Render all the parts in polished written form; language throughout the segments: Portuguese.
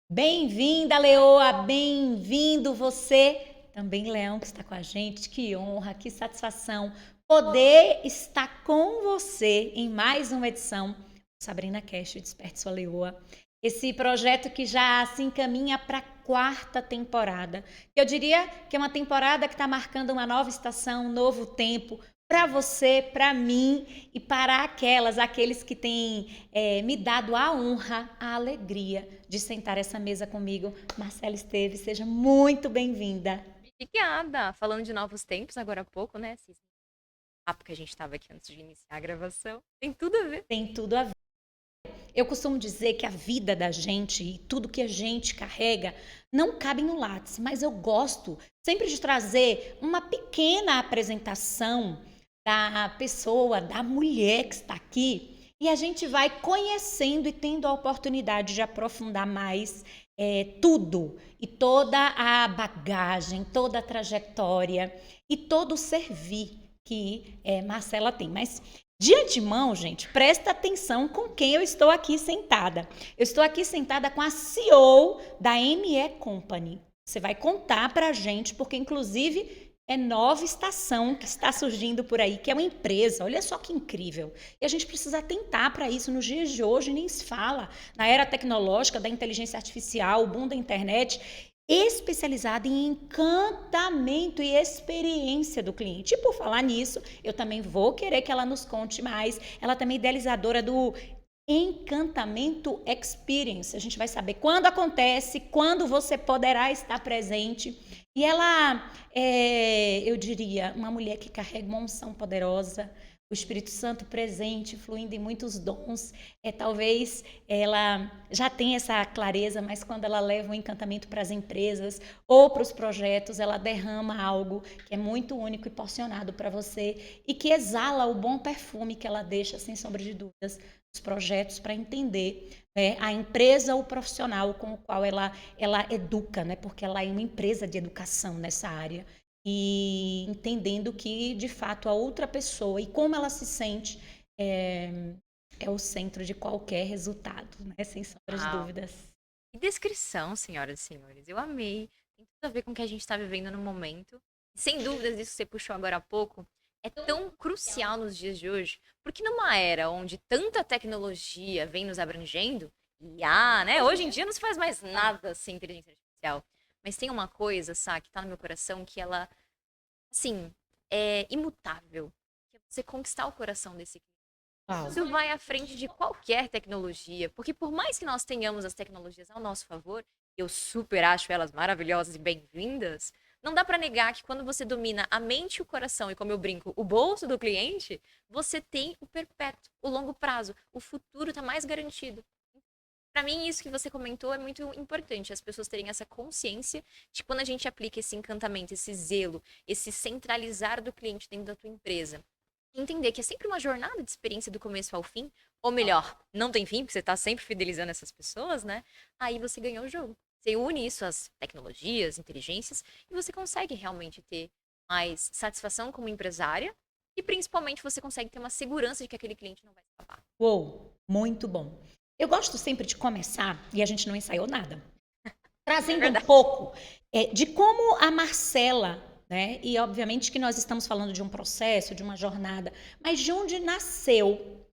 Bem-vinda, Leoa, bem-vindo você, também Leão que está com a gente, que honra, que satisfação poder estar com você em mais uma edição do Sabrina Cash, Desperte Sua Leoa. Esse projeto que já se encaminha para a quarta temporada. Eu diria que é uma temporada que está marcando uma nova estação, um novo tempo, para você, para mim e para aqueles que têm me dado a honra, a alegria de sentar essa mesa comigo. Marcela Esteves, seja muito bem-vinda. Obrigada! Falando de novos tempos, agora há pouco, né? Esse papo que a gente estava aqui antes de iniciar a gravação. Tem tudo a ver. Tem tudo a ver. Eu costumo dizer que a vida da gente e tudo que a gente carrega não cabe no Lattes, mas eu gosto sempre de trazer uma pequena apresentação da pessoa, da mulher que está aqui, e a gente vai conhecendo e tendo a oportunidade de aprofundar mais tudo e toda a bagagem, toda a trajetória e todo o servir que Marcela tem. Mas de antemão, gente, presta atenção com quem eu estou aqui sentada. Eu estou aqui sentada com a CEO da ME Company. Você vai contar para a gente, porque inclusive é nova estação que está surgindo por aí, que é uma empresa. Olha só que incrível. E a gente precisa atentar para isso nos dias de hoje, nem se fala. Na era tecnológica, da inteligência artificial, o boom da internet, especializada em encantamento e experiência do cliente. E por falar nisso, eu também vou querer que ela nos conte mais. Ela também é idealizadora do Encantamento Experience. A gente vai saber quando acontece, quando você poderá estar presente. E ela eu diria, uma mulher que carrega uma unção poderosa, o Espírito Santo presente, fluindo em muitos dons. Talvez ela já tenha essa clareza, mas quando ela leva o encantamento para as empresas ou para os projetos, ela derrama algo que é muito único e porcionado para você e que exala o bom perfume que ela deixa, sem sombra de dúvidas, os projetos para entender a empresa ou profissional com o qual ela educa, né? Porque ela é uma empresa de educação nessa área e entendendo que, de fato, a outra pessoa e como ela se sente é o centro de qualquer resultado, né? Sem sombra de Uau! dúvidas. Que descrição, senhoras e senhores. Eu amei. Tem tudo a ver com o que a gente está vivendo no momento. Sem dúvidas, isso que você puxou agora há pouco é tão crucial nos dias de hoje, porque numa era onde tanta tecnologia vem nos abrangendo, né? Hoje em dia não se faz mais nada sem inteligência artificial. Mas tem uma coisa, sabe, que tá no meu coração que ela, assim, é imutável. Que é você conquistar o coração desse cliente. Uau. Isso vai à frente de qualquer tecnologia, porque por mais que nós tenhamos as tecnologias ao nosso favor, eu super acho elas maravilhosas e bem-vindas, não dá para negar que quando você domina a mente e o coração, e como eu brinco, o bolso do cliente, você tem o perpétuo, o longo prazo, o futuro está mais garantido. Para mim, isso que você comentou é muito importante, as pessoas terem essa consciência de quando a gente aplica esse encantamento, esse zelo, esse centralizar do cliente dentro da tua empresa, entender que é sempre uma jornada de experiência do começo ao fim, ou melhor, não tem fim, porque você está sempre fidelizando essas pessoas, né? Aí você ganhou o jogo. Você une isso às tecnologias, inteligências, e você consegue realmente ter mais satisfação como empresária, e principalmente você consegue ter uma segurança de que aquele cliente não vai escapar. Uou, muito bom. Eu gosto sempre de começar, e a gente não ensaiou nada, É trazendo um verdade. pouco de como a Marcela, né? E obviamente que nós estamos falando de um processo, de uma jornada, mas de onde nasceu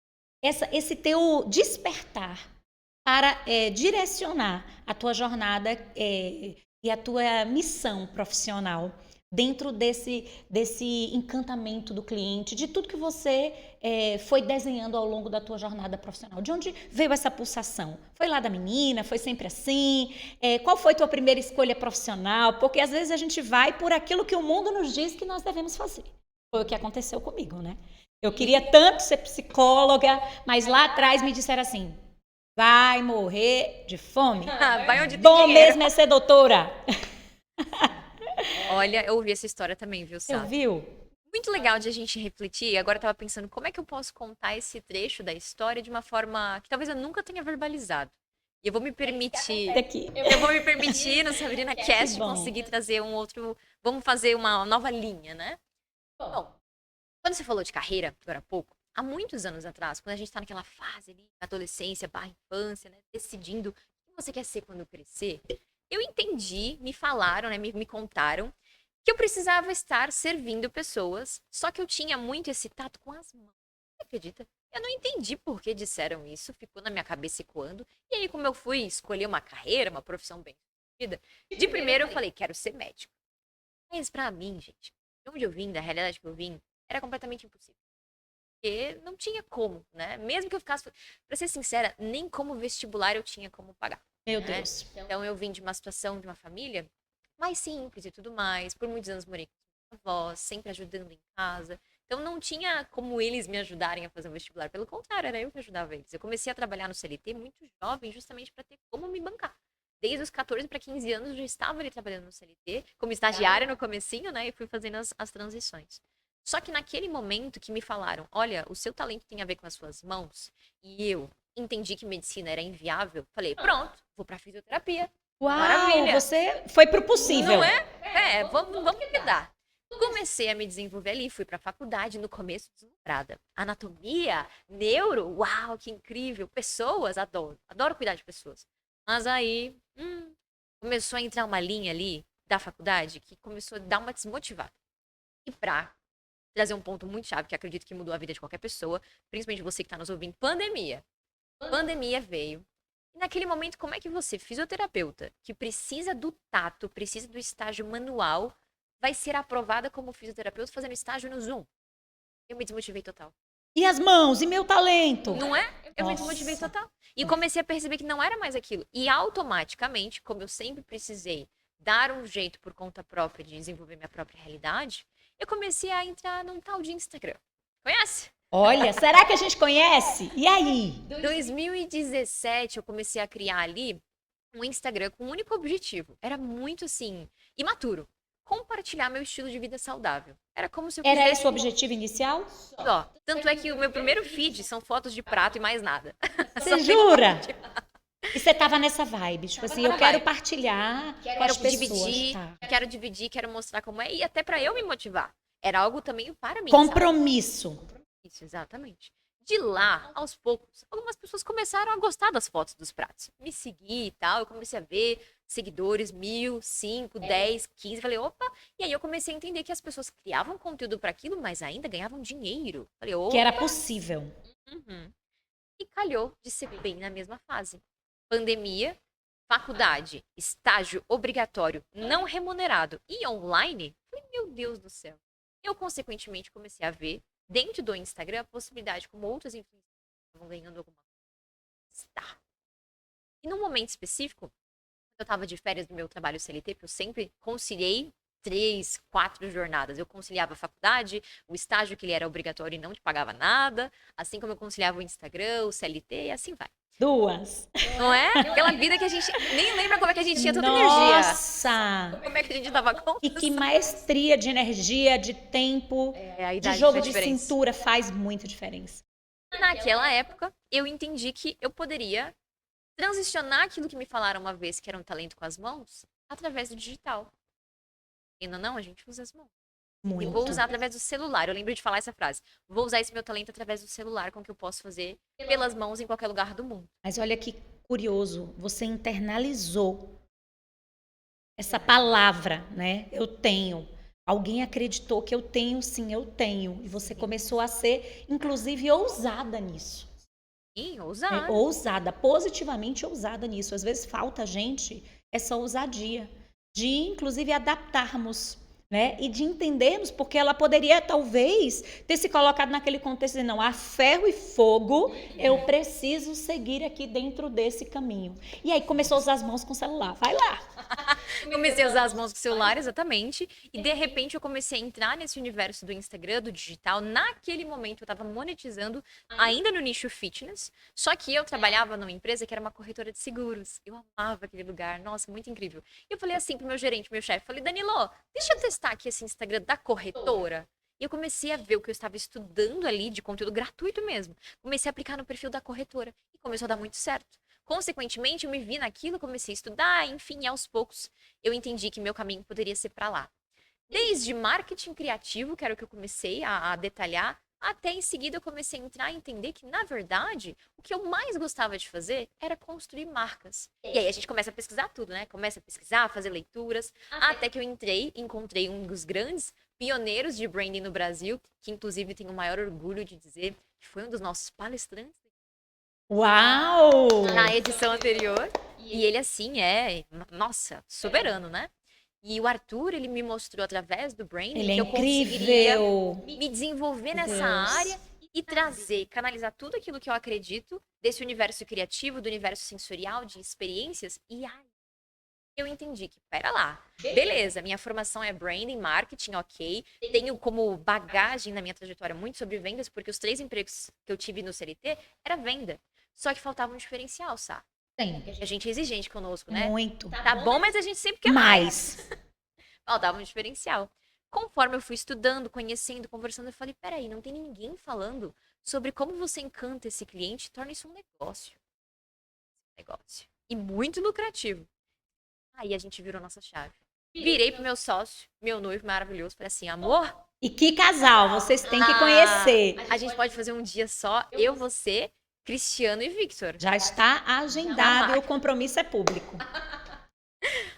esse teu despertar para direcionar a tua jornada e a tua missão profissional dentro desse encantamento do cliente, de tudo que você foi desenhando ao longo da tua jornada profissional. De onde veio essa pulsação? Foi lá da menina? Foi sempre assim? Qual foi tua primeira escolha profissional? Porque às vezes a gente vai por aquilo que o mundo nos diz que nós devemos fazer. Foi o que aconteceu comigo, né? Eu queria tanto ser psicóloga, mas lá atrás me disseram assim: vai morrer de fome. Vai onde tem Bom dinheiro. mesmo é ser doutora. Olha, eu ouvi essa história também, viu, Eu Sá? viu? Muito legal de a gente refletir. Agora eu tava pensando como é que eu posso contar esse trecho da história de uma forma que talvez eu nunca tenha verbalizado. E eu vou me permitir, Aqui. eu vou me permitir no Sabrina Que Cast bom. conseguir trazer um outro, vamos fazer uma nova linha, né? Bom, quando você falou de carreira, agora há pouco, há muitos anos atrás, quando a gente tá naquela fase ali, adolescência, barra infância, né, decidindo o que você quer ser quando crescer? Eu entendi, me falaram, né, me contaram que eu precisava estar servindo pessoas, só que eu tinha muito esse tato com as mãos. Você acredita? Eu não entendi por que disseram isso, ficou na minha cabeça ecoando. E aí, como eu fui escolher uma carreira, uma profissão bem sucedida, de primeiro eu falei, quero ser médico. Mas pra mim, gente, de onde eu vim, da realidade que eu vim, era completamente impossível. Porque não tinha como, né? Mesmo que eu ficasse, pra ser sincera, nem como vestibular eu tinha como pagar, Meu né? Deus. Então eu vim de uma situação, de uma família mais simples e tudo mais. Por muitos anos morei com meus avós, sempre ajudando em casa. Então não tinha como eles me ajudarem a fazer um vestibular. Pelo contrário, era eu que ajudava eles. Eu comecei a trabalhar no CLT muito jovem, justamente para ter como me bancar. Desde os 14 para 15 anos eu já estava ali trabalhando no CLT, como estagiária no comecinho, né? E fui fazendo as transições. Só que naquele momento que me falaram, olha, o seu talento tem a ver com as suas mãos, e eu entendi que medicina era inviável, falei, pronto, vou para fisioterapia. Uau, Maravilha. você foi pro possível. Não é? Vamos que dá. Comecei a me desenvolver ali, fui pra faculdade, no começo deslumbrada. Anatomia, neuro, uau, que incrível. Pessoas, adoro cuidar de pessoas. Mas aí, começou a entrar uma linha ali da faculdade que começou a dar uma desmotivada. E pra trazer um ponto muito chave, que acredito que mudou a vida de qualquer pessoa, principalmente você que tá nos ouvindo, pandemia. Pandemia veio. E naquele momento, como é que você, fisioterapeuta, que precisa do tato, precisa do estágio manual, vai ser aprovada como fisioterapeuta fazendo estágio no Zoom? Eu me desmotivei total. E as mãos? E meu talento? Não é? Eu me Nossa. desmotivei total. E comecei a perceber que não era mais aquilo. E automaticamente, como eu sempre precisei dar um jeito por conta própria de desenvolver minha própria realidade, eu comecei a entrar num tal de Instagram. Conhece? Olha, será que a gente conhece? E aí? 2017 eu comecei a criar ali um Instagram com um único objetivo. Era muito assim, imaturo. Compartilhar meu estilo de vida saudável. Era como se eu Era quisesse... esse o objetivo inicial? Ó, tanto é que o meu primeiro feed são fotos de prato e mais nada. Você jura? E você tava nessa vibe, tipo assim, eu na quero vibe. partilhar com as Quero pessoas. dividir, Tá. quero mostrar como é e até pra eu me motivar. Era algo também para mim, sabe? Compromisso. Isso, exatamente. De lá, aos poucos, algumas pessoas começaram a gostar das fotos dos pratos. Me seguir e tal, eu comecei a ver seguidores, 1.000, 5, 10, 15. Falei, opa! E aí eu comecei a entender que as pessoas criavam conteúdo para aquilo, mas ainda ganhavam dinheiro. Falei, opa! Que era possível. Uhum. E calhou de ser bem na mesma fase. Pandemia, faculdade, estágio obrigatório, não remunerado e online. Falei, meu Deus do céu. Eu, consequentemente, comecei a ver dentro do Instagram a possibilidade, como outras influências estavam ganhando alguma coisa. Tá. E num momento específico, quando eu estava de férias do meu trabalho CLT, porque eu sempre conciliei 3, 4 jornadas. Eu conciliava a faculdade, o estágio que ele era obrigatório e não te pagava nada, assim como eu conciliava o Instagram, o CLT e assim vai. 2. Não é? Aquela vida que a gente nem lembra como é que a gente tinha tanta energia. Nossa! Como é que a gente dava conta? E que maestria de energia, de tempo, A de idade jogo faz de diferença. cintura faz muita diferença. Naquela época, eu entendi que eu poderia transicionar aquilo que me falaram uma vez, que era um talento com as mãos, através do digital. Ainda não, a gente usa as mãos. E Muito. vou usar através do celular. Eu lembro de falar essa frase. Vou usar esse meu talento através do celular, com o que eu posso fazer pelas mãos em qualquer lugar do mundo. Mas olha que curioso, você internalizou essa palavra, né? Eu tenho. Alguém acreditou que eu tenho, sim, eu tenho. E você começou a ser, inclusive, ousada nisso. Sim, Né? ousar. Ousada, positivamente ousada nisso. Às vezes falta a gente essa ousadia de, inclusive, adaptarmos, né? E de entendermos, porque ela poderia, talvez, ter se colocado naquele contexto de, não, a ferro e fogo, eu preciso seguir aqui dentro desse caminho. E aí começou a usar as mãos com o celular. Vai lá! Comecei a usar as mãos com o celular, exatamente. E de repente eu comecei a entrar nesse universo do Instagram, do digital. Naquele momento eu estava monetizando ainda no nicho fitness. Só que eu trabalhava numa empresa que era uma corretora de seguros. Eu amava aquele lugar. Nossa, muito incrível. E eu falei assim pro meu gerente, meu chefe, falei, Danilo, deixa eu testar aqui esse Instagram da corretora. E eu comecei a ver o que eu estava estudando ali de conteúdo gratuito mesmo. Comecei a aplicar no perfil da corretora e começou a dar muito certo. Consequentemente, eu me vi naquilo, comecei a estudar, enfim, aos poucos eu entendi que meu caminho poderia ser para lá. Desde marketing criativo, que era o que eu comecei a detalhar, Até em seguida eu comecei a entrar e entender que, na verdade, o que eu mais gostava de fazer era construir marcas. E aí a gente começa a pesquisar tudo, né? Começa a pesquisar, fazer leituras, até que eu entrei e encontrei um dos grandes pioneiros de branding no Brasil, que inclusive tenho o maior orgulho de dizer que foi um dos nossos palestrantes Uau! na edição anterior. E ele, assim, nossa, soberano, né? E o Arthur, ele me mostrou através do branding Ele é que eu conseguiria incrível. me desenvolver Meu nessa Deus. área e trazer, canalizar tudo aquilo que eu acredito desse universo criativo, do universo sensorial, de experiências. E aí eu entendi que, pera lá, beleza, minha formação é branding, marketing, ok. Tenho como bagagem na minha trajetória muito sobre vendas, porque os 3 empregos que eu tive no CLT era venda. Só que faltava um diferencial, Sá. Tem. A gente é exigente conosco, né? Muito. Tá bom, mas a gente sempre quer mais. Mais. Faltava um diferencial. Conforme eu fui estudando, conhecendo, conversando, eu falei, peraí, não tem ninguém falando sobre como você encanta esse cliente e torna isso um negócio. Negócio. E muito lucrativo. Aí a gente virou nossa chave. Virei pro meu sócio, meu noivo maravilhoso, falei assim, amor, E que casal, vocês têm que conhecer. a gente pode fazer um dia só, eu, você, Cristiano e Victor. Já está agendado e o compromisso é público.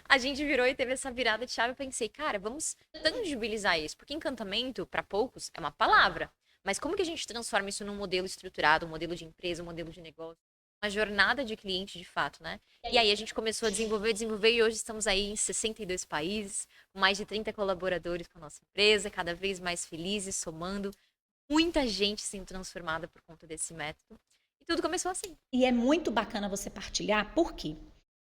A gente virou e teve essa virada de chave. Eu pensei, cara, vamos tangibilizar isso. Porque encantamento, para poucos, é uma palavra. Mas como que a gente transforma isso num modelo estruturado, um modelo de empresa, um modelo de negócio? Uma jornada de cliente, de fato, né? E aí a gente começou a desenvolver, e hoje estamos aí em 62 países, com mais de 30 colaboradores com a nossa empresa, cada vez mais felizes, somando. Muita gente sendo transformada por conta desse método. E tudo começou assim. E é muito bacana você partilhar, por quê?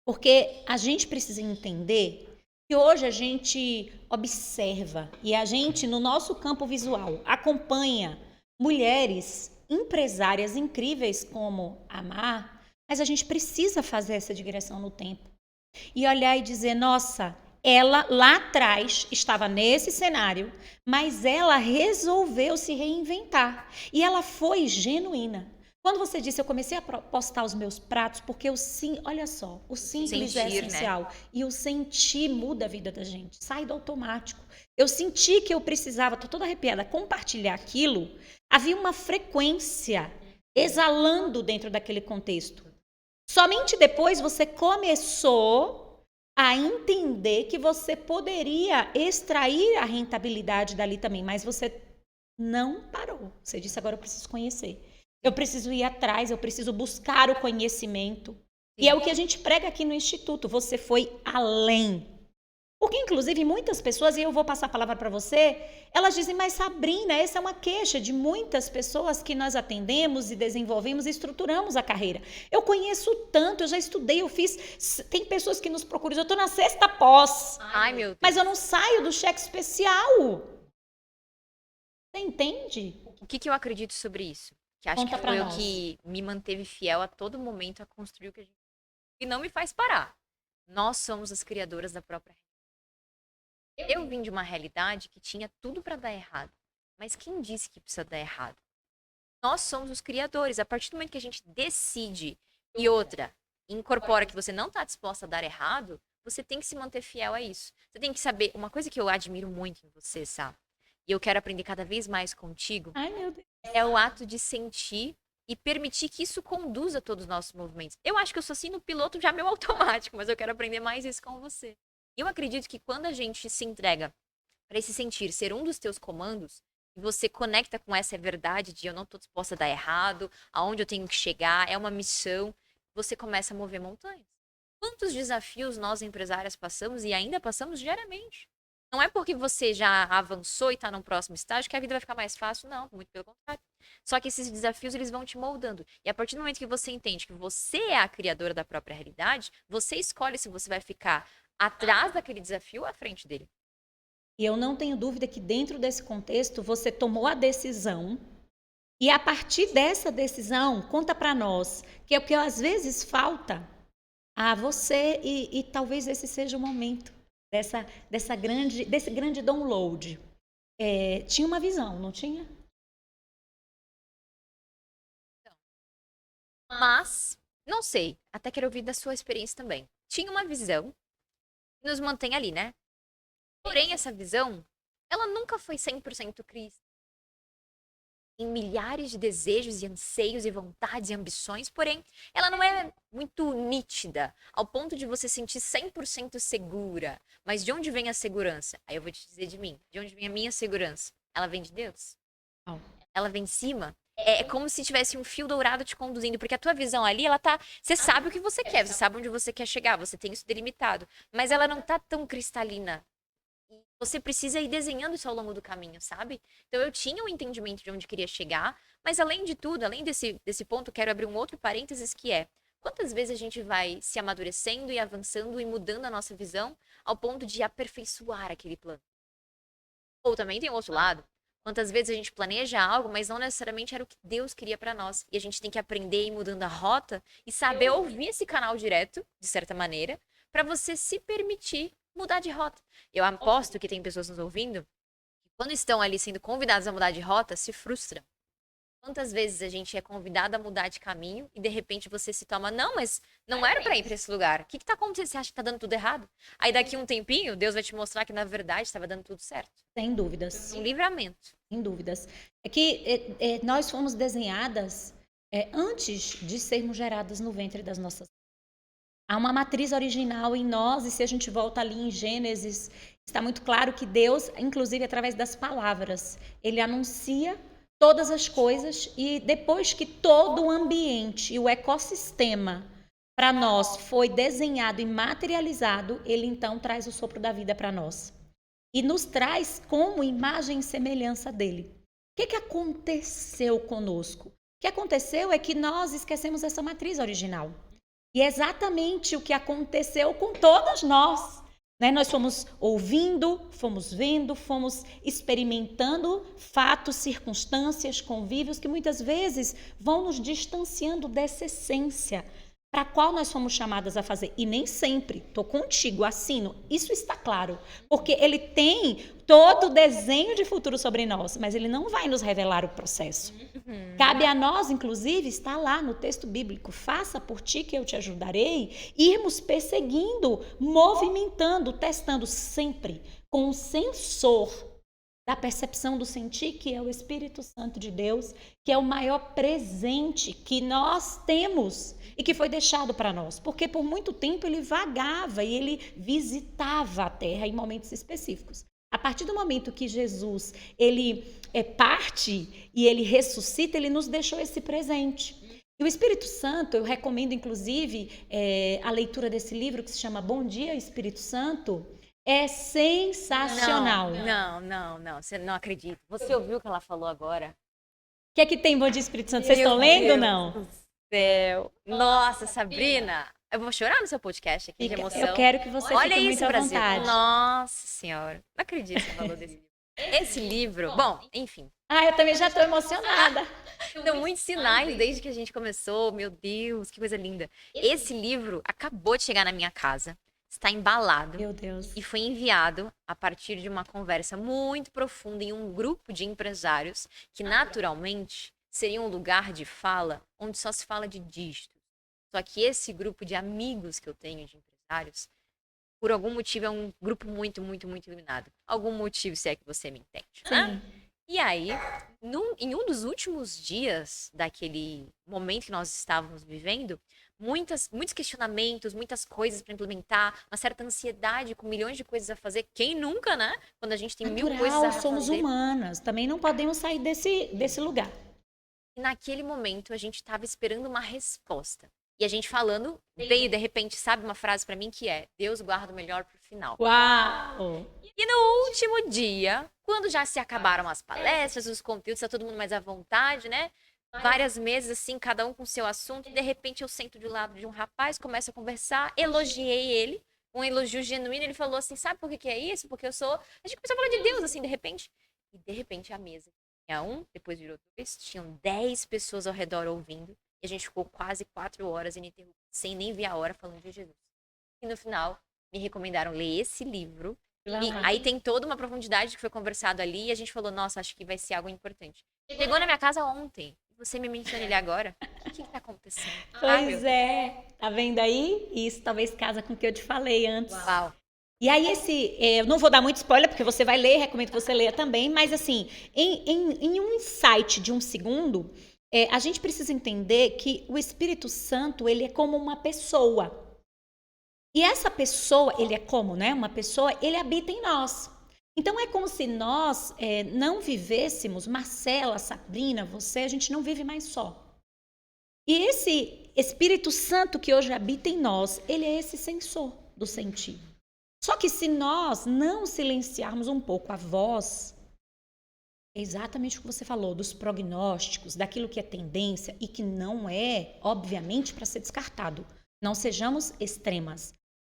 Porque a gente precisa entender que hoje a gente observa e a gente, no nosso campo visual, acompanha mulheres empresárias incríveis como a Mar, mas a gente precisa fazer essa digressão no tempo. E olhar e dizer, nossa, ela lá atrás estava nesse cenário, mas ela resolveu se reinventar. E ela foi genuína. Quando você disse, eu comecei a postar os meus pratos, porque o sim, olha só, o simples é Sentir, né? essencial. E o sentir muda a vida da gente, sai do automático. Eu senti que eu precisava, tô toda arrepiada, compartilhar aquilo. Havia uma frequência exalando dentro daquele contexto. Somente depois você começou a entender que você poderia extrair a rentabilidade dali também, mas você não parou. Você disse, agora eu preciso conhecer. Eu preciso ir atrás, eu preciso buscar o conhecimento. E é o que a gente prega aqui no Instituto. Você foi além. Porque, inclusive, muitas pessoas, e eu vou passar a palavra para você, elas dizem, mas Sabrina, essa é uma queixa de muitas pessoas que nós atendemos e desenvolvemos e estruturamos a carreira. Eu conheço tanto, eu já estudei, eu fiz. Tem pessoas que nos procuram, eu estou na 6ª pós. Ai, meu Deus. Mas eu não saio do cheque especial. Você entende? O que eu acredito sobre isso? Que acho Conta que pra foi o nós. que me manteve fiel a todo momento a construir o que a gente... E não me faz parar. Nós somos as criadoras da própria realidade. Eu vim de uma realidade que tinha tudo para dar errado. Mas quem disse que precisa dar errado? Nós somos os criadores. A partir do momento que a gente decide e outra, incorpora que você não está disposta a dar errado, você tem que se manter fiel a isso. Você tem que saber... Uma coisa que eu admiro muito em você, Sá, e eu quero aprender cada vez mais contigo, Ai, meu Deus. é o ato de sentir e permitir que isso conduza todos os nossos movimentos. Eu acho que eu sou assim no piloto já meio automático, mas eu quero aprender mais isso com você. Eu acredito que quando a gente se entrega para esse sentir ser um dos teus comandos, e você conecta com essa verdade de eu não estou disposta a dar errado, aonde eu tenho que chegar, é uma missão, você começa a mover montanhas. Quantos desafios nós empresárias passamos e ainda passamos diariamente? Não é porque você já avançou e está num próximo estágio que a vida vai ficar mais fácil, não, muito pelo contrário. Só que esses desafios, eles vão te moldando. E a partir do momento que você entende que você é a criadora da própria realidade, você escolhe se você vai ficar atrás daquele desafio ou à frente dele. E eu não tenho dúvida que dentro desse contexto você tomou a decisão e a partir dessa decisão, conta para nós, que é o que às vezes falta a você e talvez esse seja o momento desse grande download. Tinha uma visão, não tinha? Mas, não sei, até quero ouvir da sua experiência também. Tinha uma visão que nos mantém ali, né? Porém, essa visão, ela nunca foi 100% Cris. tem milhares de desejos e anseios e vontades e ambições, porém, ela não é muito nítida, ao ponto de você sentir 100% segura. Mas de onde vem a segurança? Aí eu vou te dizer de mim. De onde vem a minha segurança? Ela vem de Deus. Uau. Ela vem em cima. É como se tivesse um fio dourado te conduzindo, porque a tua visão ali, ela tá. Você sabe o que você quer, você sabe onde você quer chegar, você tem isso delimitado. Mas ela não tá tão cristalina. E você precisa ir desenhando isso ao longo do caminho, sabe? Então eu tinha um entendimento de onde queria chegar, mas além de tudo, além desse ponto, quero abrir um outro parênteses que é: quantas vezes a gente vai se amadurecendo e avançando e mudando a nossa visão ao ponto de aperfeiçoar aquele plano? Ou também tem o outro lado. Quantas vezes a gente planeja algo, mas não necessariamente era o que Deus queria pra nós. E a gente tem que aprender a ir mudando a rota e saber ouvir esse canal direto, de certa maneira, pra você se permitir mudar de rota. Eu aposto que tem pessoas nos ouvindo que quando estão ali sendo convidadas a mudar de rota, se frustram. Quantas vezes a gente é convidado a mudar de caminho e de repente você se toma, não, mas não era pra ir pra esse lugar. O que que tá acontecendo? Você acha que tá dando tudo errado? Aí daqui um tempinho, Deus vai te mostrar que na verdade estava dando tudo certo. Sem dúvidas. Um livramento. Sem dúvidas. É que nós fomos desenhadas antes de sermos geradas no ventre das nossas. Há uma matriz original em nós, e se a gente volta ali em Gênesis, está muito claro que Deus, inclusive através das palavras, ele anuncia todas as coisas, e depois que todo o ambiente e o ecossistema para nós foi desenhado e materializado, ele então traz o sopro da vida para nós. E nos traz como imagem e semelhança dele. O que aconteceu conosco? O que aconteceu é que nós esquecemos essa matriz original. E é exatamente o que aconteceu com todas nós. Nós fomos ouvindo, fomos vendo, fomos experimentando fatos, circunstâncias, convívios que muitas vezes vão nos distanciando dessa essência para a qual nós fomos chamadas a fazer. E nem sempre, estou contigo, assino, isso está claro. Porque ele tem todo o desenho de futuro sobre nós, mas ele não vai nos revelar o processo. Cabe a nós, inclusive, está lá no texto bíblico, faça por ti que eu te ajudarei, irmos perseguindo, movimentando, testando sempre com um sensor da percepção do sentir, que é o Espírito Santo de Deus, que é o maior presente que nós temos e que foi deixado para nós. Porque por muito tempo ele vagava e ele visitava a terra em momentos específicos. A partir do momento que Jesus ele parte e ele ressuscita, ele nos deixou esse presente. E o Espírito Santo, eu recomendo inclusive a leitura desse livro que se chama Bom Dia, Espírito Santo. É sensacional. Não, você não acredita. Você ouviu o que ela falou agora? O que é que tem Bom Dia, Espírito Santo? Vocês estão lendo ou não? Meu Deus do céu. Nossa, Sabrina, eu vou chorar no seu podcast aqui de emoção. Eu quero que você Olha fique isso, muito à Brasil. vontade. Nossa Senhora, não acredito no valor desse livro. Esse livro, bom, enfim. Eu também já estou emocionada. Deu muitos sinais desde que a gente começou. Meu Deus, que coisa linda. Esse livro acabou de chegar na minha casa. Está embalado. Meu Deus. E foi enviado a partir de uma conversa muito profunda em um grupo de empresários que, naturalmente, seria um lugar de fala onde só se fala de dígitos. Só que esse grupo de amigos que eu tenho de empresários, por algum motivo, é um grupo muito, muito, muito iluminado. Algum motivo, se é que você me entende. Né? E aí, em um dos últimos dias daquele momento que nós estávamos vivendo, muitos questionamentos, muitas coisas para implementar, uma certa ansiedade com milhões de coisas a fazer. Quem nunca, né? Quando a gente tem mil coisas a fazer. Somos humanas, também não podemos sair desse lugar. E naquele momento a gente estava esperando uma resposta. E a gente falando, veio de repente, sabe, uma frase para mim que é: Deus guarda o melhor pro final. Uau! E no último dia, quando já se acabaram as palestras, os conteúdos, tá todo mundo mais à vontade, né? Várias mesas, assim, cada um com seu assunto. De repente, eu sento do lado de um rapaz, começo a conversar, elogiei ele, um elogio genuíno. Ele falou assim: sabe por que é isso? Porque eu sou. A gente começou a falar de Deus, assim, de repente. E de repente, a mesa tinha um, depois virou dois, tinham 10 pessoas ao redor ouvindo. E a gente ficou quase 4 horas ininterrupto, sem nem ver a hora, falando de Jesus. E no final, me recomendaram ler esse livro. E aí tem toda uma profundidade que foi conversado ali. E a gente falou: nossa, acho que vai ser algo importante. Chegou na minha casa ontem. Você me menciona ele agora? O que tá acontecendo? Pois é. Tá vendo aí? Isso talvez casa com o que eu te falei antes. Uau. E aí eu não vou dar muito spoiler, porque você vai ler, recomendo que você leia também, mas assim, em um insight de um segundo, a gente precisa entender que o Espírito Santo, ele é como uma pessoa. E essa pessoa, ele é como, né? Uma pessoa, ele habita em nós. Então é como se nós não vivêssemos, Marcela, Sabrina, você, a gente não vive mais só. E esse Espírito Santo que hoje habita em nós, ele é esse sensor do sentir. Só que se nós não silenciarmos um pouco a voz, é exatamente o que você falou, dos prognósticos, daquilo que é tendência e que não é, obviamente, para ser descartado. Não sejamos extremas.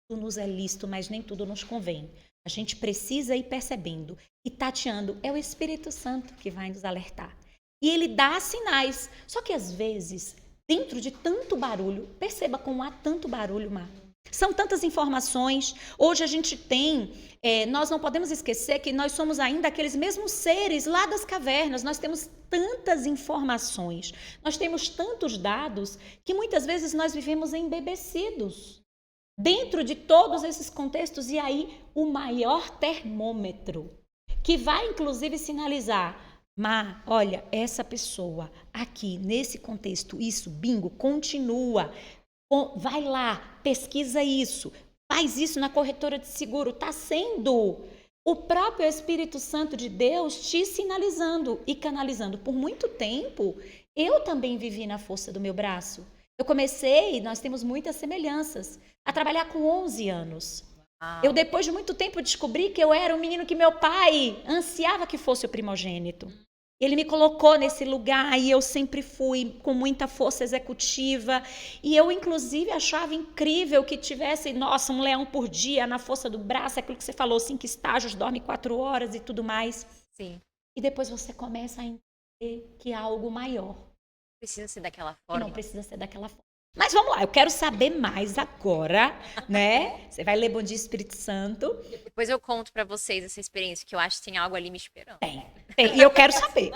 Tudo nos é lícito, mas nem tudo nos convém. A gente precisa ir percebendo e tateando. É o Espírito Santo que vai nos alertar. E ele dá sinais. Só que às vezes, dentro de tanto barulho, perceba como há tanto barulho, Mar. São tantas informações. Hoje a gente tem, nós não podemos esquecer que nós somos ainda aqueles mesmos seres lá das cavernas. Nós temos tantas informações, nós temos tantos dados que muitas vezes nós vivemos embebecidos dentro de todos esses contextos. E aí o maior termômetro, que vai inclusive sinalizar, olha, essa pessoa aqui nesse contexto, isso, bingo, continua. Vai lá, pesquisa isso, faz isso na corretora de seguro. Está sendo o próprio Espírito Santo de Deus te sinalizando e canalizando. Por muito tempo, eu também vivi na força do meu braço. Eu comecei, nós temos muitas semelhanças, a trabalhar com 11 anos. Eu, depois de muito tempo, descobri que eu era um menino que meu pai ansiava que fosse o primogênito. Ele me colocou nesse lugar e eu sempre fui com muita força executiva. E eu, inclusive, achava incrível que tivesse, nossa, um leão por dia na força do braço, aquilo que você falou, 5 estágios, dorme 4 horas e tudo mais. Sim. E depois você começa a entender que há algo maior. Precisa ser daquela forma. E não precisa ser daquela forma. Mas vamos lá, eu quero saber mais agora, né? Você vai ler Bom Dia Espírito Santo. Depois eu conto pra vocês essa experiência, que eu acho que tem algo ali me esperando. Tem. E eu quero saber.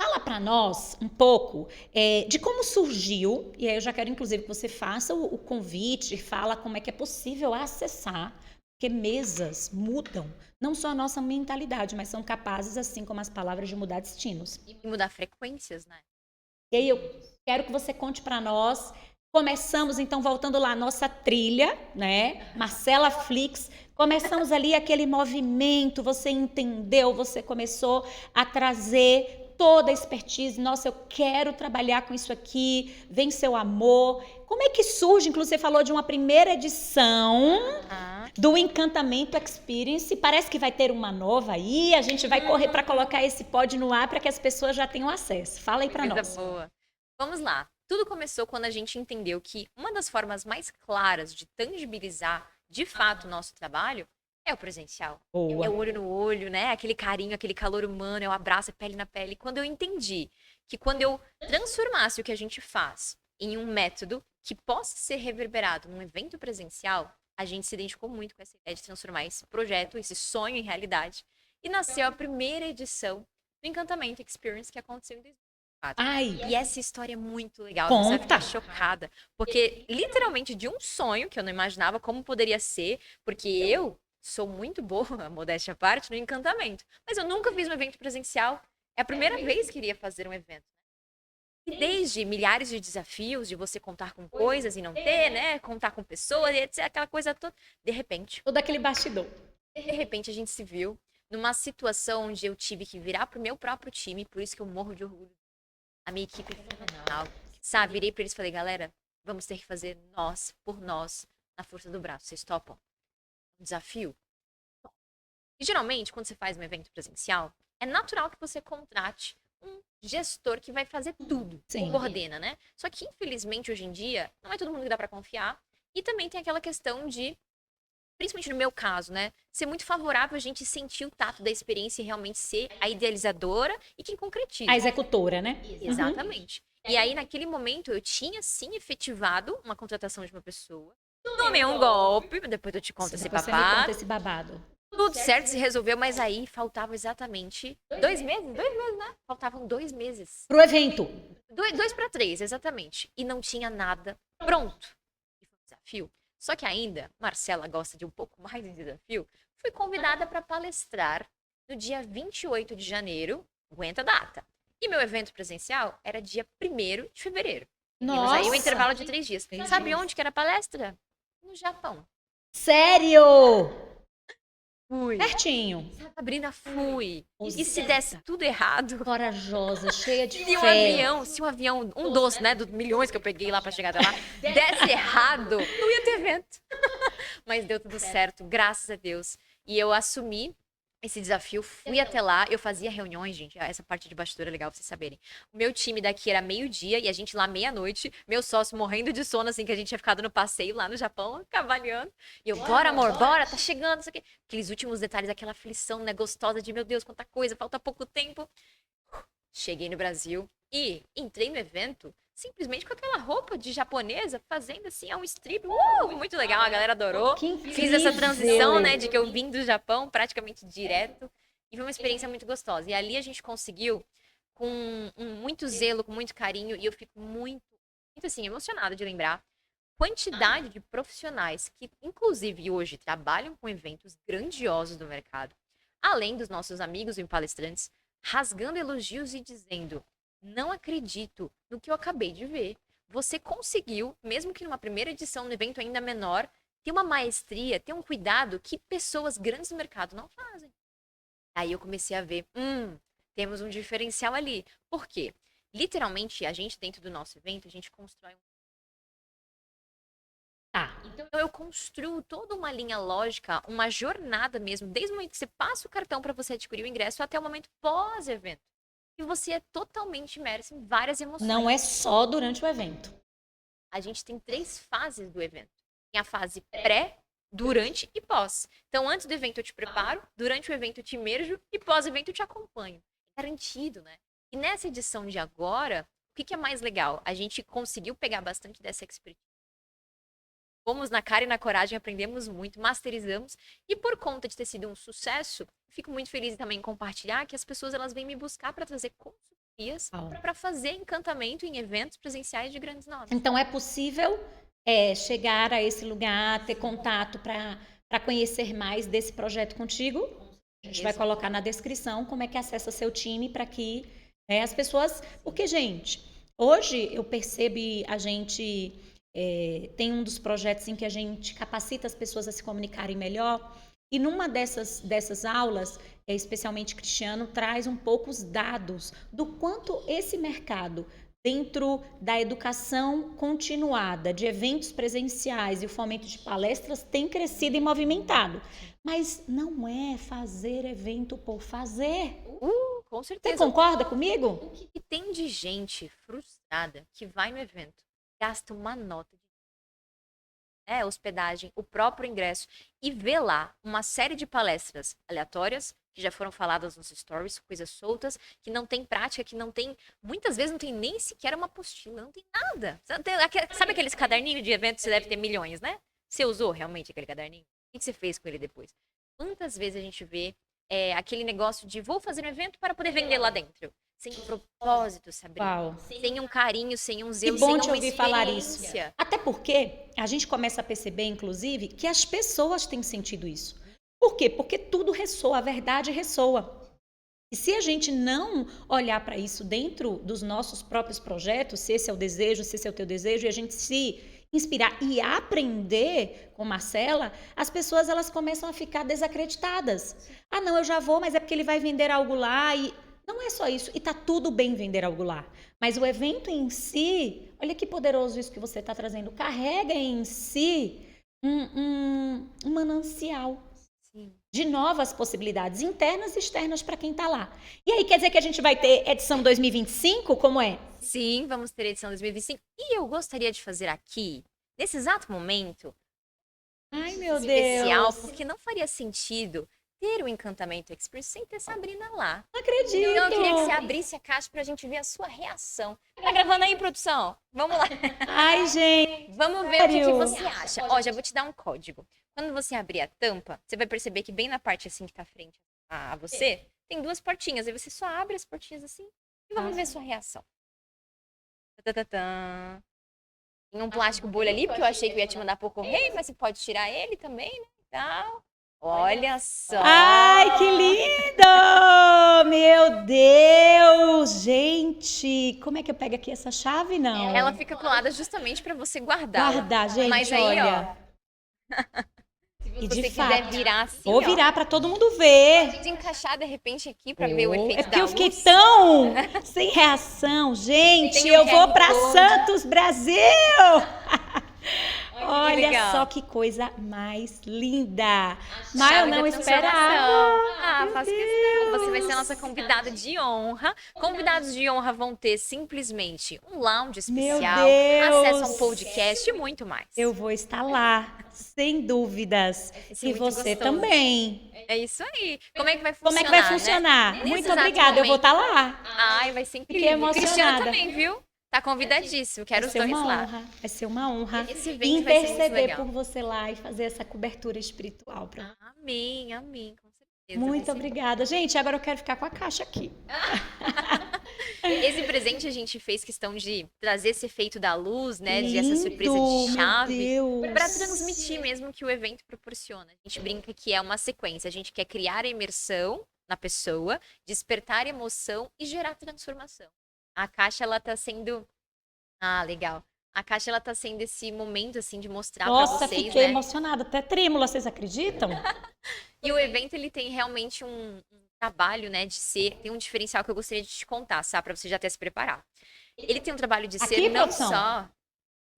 Fala para nós um pouco de como surgiu, e aí eu já quero inclusive que você faça o convite, fala como é que é possível acessar, porque mesas mudam não só a nossa mentalidade, mas são capazes, assim como as palavras, de mudar destinos. E mudar frequências, né? E aí eu quero que você conte para nós. Começamos, então, voltando lá, a nossa trilha, né? Marcela Flix. Começamos ali aquele movimento, você entendeu, você começou a trazer toda a expertise. Nossa, eu quero trabalhar com isso aqui, vem seu amor. Como é que surge? Inclusive, você falou de uma primeira edição do Encantamento Experience. Parece que vai ter uma nova aí. A gente vai correr para colocar esse pod no ar para que as pessoas já tenham acesso. Fala aí para nós. Boa. Vamos lá. Tudo começou quando a gente entendeu que uma das formas mais claras de tangibilizar, de fato, o nosso trabalho é o presencial. Boa. É o olho no olho, né? Aquele carinho, aquele calor humano, é o abraço, é pele na pele. Quando eu entendi que quando eu transformasse o que a gente faz em um método que possa ser reverberado num evento presencial, a gente se identificou muito com essa ideia de transformar esse projeto, esse sonho em realidade. E nasceu a primeira edição do Encantamento Experience, que aconteceu em 2024. E essa história é muito legal. Conta. Você fica chocada. Porque, literalmente, de um sonho que eu não imaginava como poderia ser, porque eu sou muito boa, modéstia à parte, no encantamento. Mas eu nunca fiz um evento presencial. É a primeira vez que iria fazer um evento. E desde milhares de desafios, de você contar com coisas e não ter, né? Contar com pessoas, etc. Aquela coisa toda. De repente. Todo aquele bastidor. De repente, a gente se viu numa situação onde eu tive que virar pro meu próprio time, por isso que eu morro de orgulho. A minha equipe é fenomenal. Sabe, virei pra eles e falei, galera, vamos ter que fazer nós, por nós, na força do braço. Vocês topam? Um desafio? E geralmente, quando você faz um evento presencial, é natural que você contrate um gestor que vai fazer tudo. Sim. Coordena, né? Só que, infelizmente, hoje em dia, não é todo mundo que dá pra confiar. E também tem aquela questão de, principalmente no meu caso, né? Ser muito favorável a gente sentir o tato da experiência e realmente ser a idealizadora e quem concretiza. A executora, né? Exatamente. E aí, naquele momento, eu tinha, sim, efetivado uma contratação de uma pessoa. Tomei um golpe, depois eu te conto esse Você me babado. conta esse babado. Tudo certo, se resolveu, mas aí faltava exatamente 2 meses. 2 meses, né? Faltavam 2 meses. Pro evento. 2 para 3, exatamente. E não tinha nada pronto. E foi um desafio. Só que ainda, Marcela gosta de um pouco mais de desafio, fui convidada para palestrar no dia 28 de janeiro, aguenta a data. E meu evento presencial era dia 1º de fevereiro. Temos aí um intervalo de 3 dias. Sabe onde que era a palestra? No Japão. Sério? Fui. Pertinho. Sabrina, fui. Pois E se é. desse tudo errado? Corajosa, cheia de Se fé. um avião, um dos, né, dos milhões que eu peguei lá pra chegar até lá, desse errado, não ia ter evento. Mas deu tudo certo, graças a Deus. E eu assumi esse desafio, fui até lá, eu fazia reuniões, gente, essa parte de bastidor é legal pra vocês saberem. O meu time daqui era meio-dia e a gente lá meia-noite, meu sócio morrendo de sono, assim, que a gente tinha ficado no passeio lá no Japão, cavalhando. E eu, bora amor, bora, tá chegando, isso aqui. Aqueles últimos detalhes, aquela aflição, né, gostosa de, meu Deus, quanta coisa, falta pouco tempo. Cheguei no Brasil e entrei no evento simplesmente com aquela roupa de japonesa, fazendo assim, um strip. Muito legal, a galera adorou. Que Fiz essa incrível. transição, né, de que eu vim do Japão praticamente direto. E foi uma experiência muito gostosa. E ali a gente conseguiu, com muito zelo, com muito carinho, e eu fico muito assim, emocionada de lembrar, quantidade de profissionais que, inclusive, hoje trabalham com eventos grandiosos do mercado, além dos nossos amigos e palestrantes, rasgando elogios e dizendo: não acredito no que eu acabei de ver. Você conseguiu, mesmo que numa primeira edição, no evento ainda menor, ter uma maestria, ter um cuidado que pessoas grandes do mercado não fazem. Aí eu comecei a ver, temos um diferencial ali. Por quê? Literalmente, a gente, dentro do nosso evento, a gente constrói Tá. Então eu construo toda uma linha lógica, uma jornada mesmo, desde o momento que você passa o cartão para você adquirir o ingresso até o momento pós-evento. E você é totalmente imerso em várias emoções. Não é só durante o evento. A gente tem 3 fases do evento. Tem a fase pré, durante e pós. Então, antes do evento eu te preparo, durante o evento eu te imerjo e pós-evento eu te acompanho. Garantido, né? E nessa edição de agora, o que é mais legal? A gente conseguiu pegar bastante dessa expertise. Fomos na cara e na coragem, aprendemos muito, masterizamos. E por conta de ter sido um sucesso, fico muito feliz também em compartilhar que as pessoas elas vêm me buscar para trazer consultorias para fazer encantamento em eventos presenciais de grandes nomes. Então é possível chegar a esse lugar, ter contato para conhecer mais desse projeto contigo. A gente vai colocar na descrição como é que acessa seu time para que as pessoas... Porque, gente, hoje eu percebo a gente... tem um dos projetos em que a gente capacita as pessoas a se comunicarem melhor. E numa dessas aulas, especialmente Cristiano, traz um pouco os dados do quanto esse mercado, dentro da educação continuada, de eventos presenciais e o fomento de palestras, tem crescido e movimentado. Mas não é fazer evento por fazer. Com certeza. Você concorda comigo? O que tem de gente frustrada que vai no evento, gasta uma nota de hospedagem, o próprio ingresso, e vê lá uma série de palestras aleatórias, que já foram faladas nos stories, coisas soltas, que não tem prática, que não tem, muitas vezes não tem nem sequer uma apostila, não tem nada. Sabe aqueles caderninhos de evento que você deve ter milhões, né? Você usou realmente aquele caderninho? O que você fez com ele depois? Quantas vezes a gente vê aquele negócio de vou fazer um evento para poder vender lá dentro? Sem propósito, Sabrina. Uau. Sem um carinho, sem um zelo, Que bom sem te uma ouvir falar isso. experiência. Até porque a gente começa a perceber, inclusive, que as pessoas têm sentido isso. Por quê? Porque tudo ressoa, a verdade ressoa. E se a gente não olhar para isso dentro dos nossos próprios projetos, se esse é o desejo, se esse é o teu desejo, e a gente se inspirar e aprender com Marcela, as pessoas elas começam a ficar desacreditadas. Ah, não, eu já vou, mas é porque ele vai vender algo lá e... Não é só isso, e tá tudo bem vender algo lá. Mas o evento em si, olha que poderoso isso que você está trazendo, carrega em si um manancial de novas possibilidades internas e externas para quem está lá. E aí, quer dizer que a gente vai ter edição 2025? Como é? Sim, vamos ter edição 2025. E eu gostaria de fazer aqui, nesse exato momento, Ai, meu especial, Deus. porque não faria sentido ter o Encantamento Experience sem ter Sabrina lá. Não acredito. Então eu queria que você abrisse a caixa pra gente ver a sua reação. Tá gravando aí, produção? Vamos lá. Ai, gente. Vamos ver o que você acha. Ó, já vou te dar um código. Quando você abrir a tampa, você vai perceber que bem na parte assim que tá frente a você, tem 2 portinhas. Aí você só abre as portinhas assim e vamos ver sua reação. Tatatã. Tem um plástico bolha ali, porque eu achei que eu ia te mandar por correio, mas você pode tirar ele também, né? Então, olha só. Ai, que lindo! Meu Deus! Gente, como é que eu pego aqui essa chave? Não. Ela fica colada justamente para você guardá-la. Guardar, gente, Mas aí, olha. se E de você quiser fato, virar assim, vou virar para todo mundo ver. pode encaixar de repente aqui para ver o efeito É porque da eu fiquei luz. tão sem reação. Gente, Tem eu um vou QR para Code. Santos, Brasil! Olha legal. só que coisa mais linda. Mas eu Chave da não transformação. esperava. Ah, Meu faço questão. Você vai ser a Deus. nossa convidada de honra. Convidados de honra vão ter simplesmente um lounge Meu especial, Deus. acesso a um podcast e muito mais. Eu vou estar lá, sem dúvidas. ser E muito você gostoso. também. É isso aí. Como é que vai funcionar? Como é que vai né? funcionar? Nesse Muito exato obrigada, eu vou momento- estar lá. Ai, vai ser Fiquei incrível. Cristiano emocionada. também, viu? Tá convidadíssimo. Quero Vai os ser dois uma lá. honra, vai ser uma honra Esse evento vai ser muito interceder legal. por você lá e fazer essa cobertura espiritual para. Amém, amém, com certeza. Muito vai ser obrigada. Gente, agora eu quero ficar com a caixa aqui. Esse presente a gente fez questão de trazer esse efeito da luz, né? De essa surpresa Lindo, de chave. meu Deus. Para transmitir mesmo que o evento proporciona. A gente brinca que é uma sequência. A gente quer criar a imersão na pessoa, despertar emoção e gerar transformação. A caixa, ela tá sendo... Ah, legal. A caixa, ela tá sendo esse momento, assim, de mostrar para Nossa, vocês, fiquei né? emocionada, até trêmula, vocês acreditam? E o evento, ele tem realmente um trabalho, né, de ser... Tem um diferencial que eu gostaria de te contar, sabe? Pra você já até se preparar. Ele tem um trabalho de Aqui, ser não produção? só...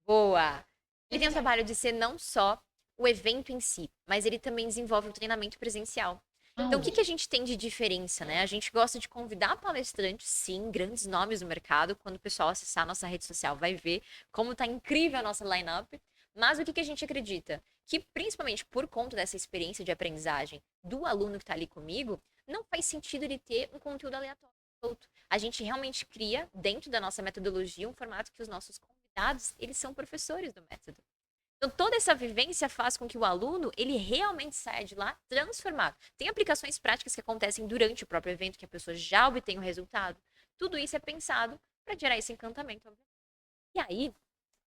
Boa! Ele tem um trabalho de ser não só o evento em si, mas ele também desenvolve um treinamento presencial. Então, o que a gente tem de diferença, né? A gente gosta de convidar palestrantes, sim, grandes nomes do mercado. Quando o pessoal acessar a nossa rede social, vai ver como tá incrível a nossa line-up. Mas o que a gente acredita? Que, principalmente por conta dessa experiência de aprendizagem do aluno que está ali comigo, não faz sentido ele ter um conteúdo aleatório solto. A gente realmente cria, dentro da nossa metodologia, um formato que os nossos convidados, eles são professores do método. Então, toda essa vivência faz com que o aluno, ele realmente saia de lá transformado. Tem aplicações práticas que acontecem durante o próprio evento, que a pessoa já obtém o resultado. Tudo isso é pensado para gerar esse encantamento. E aí,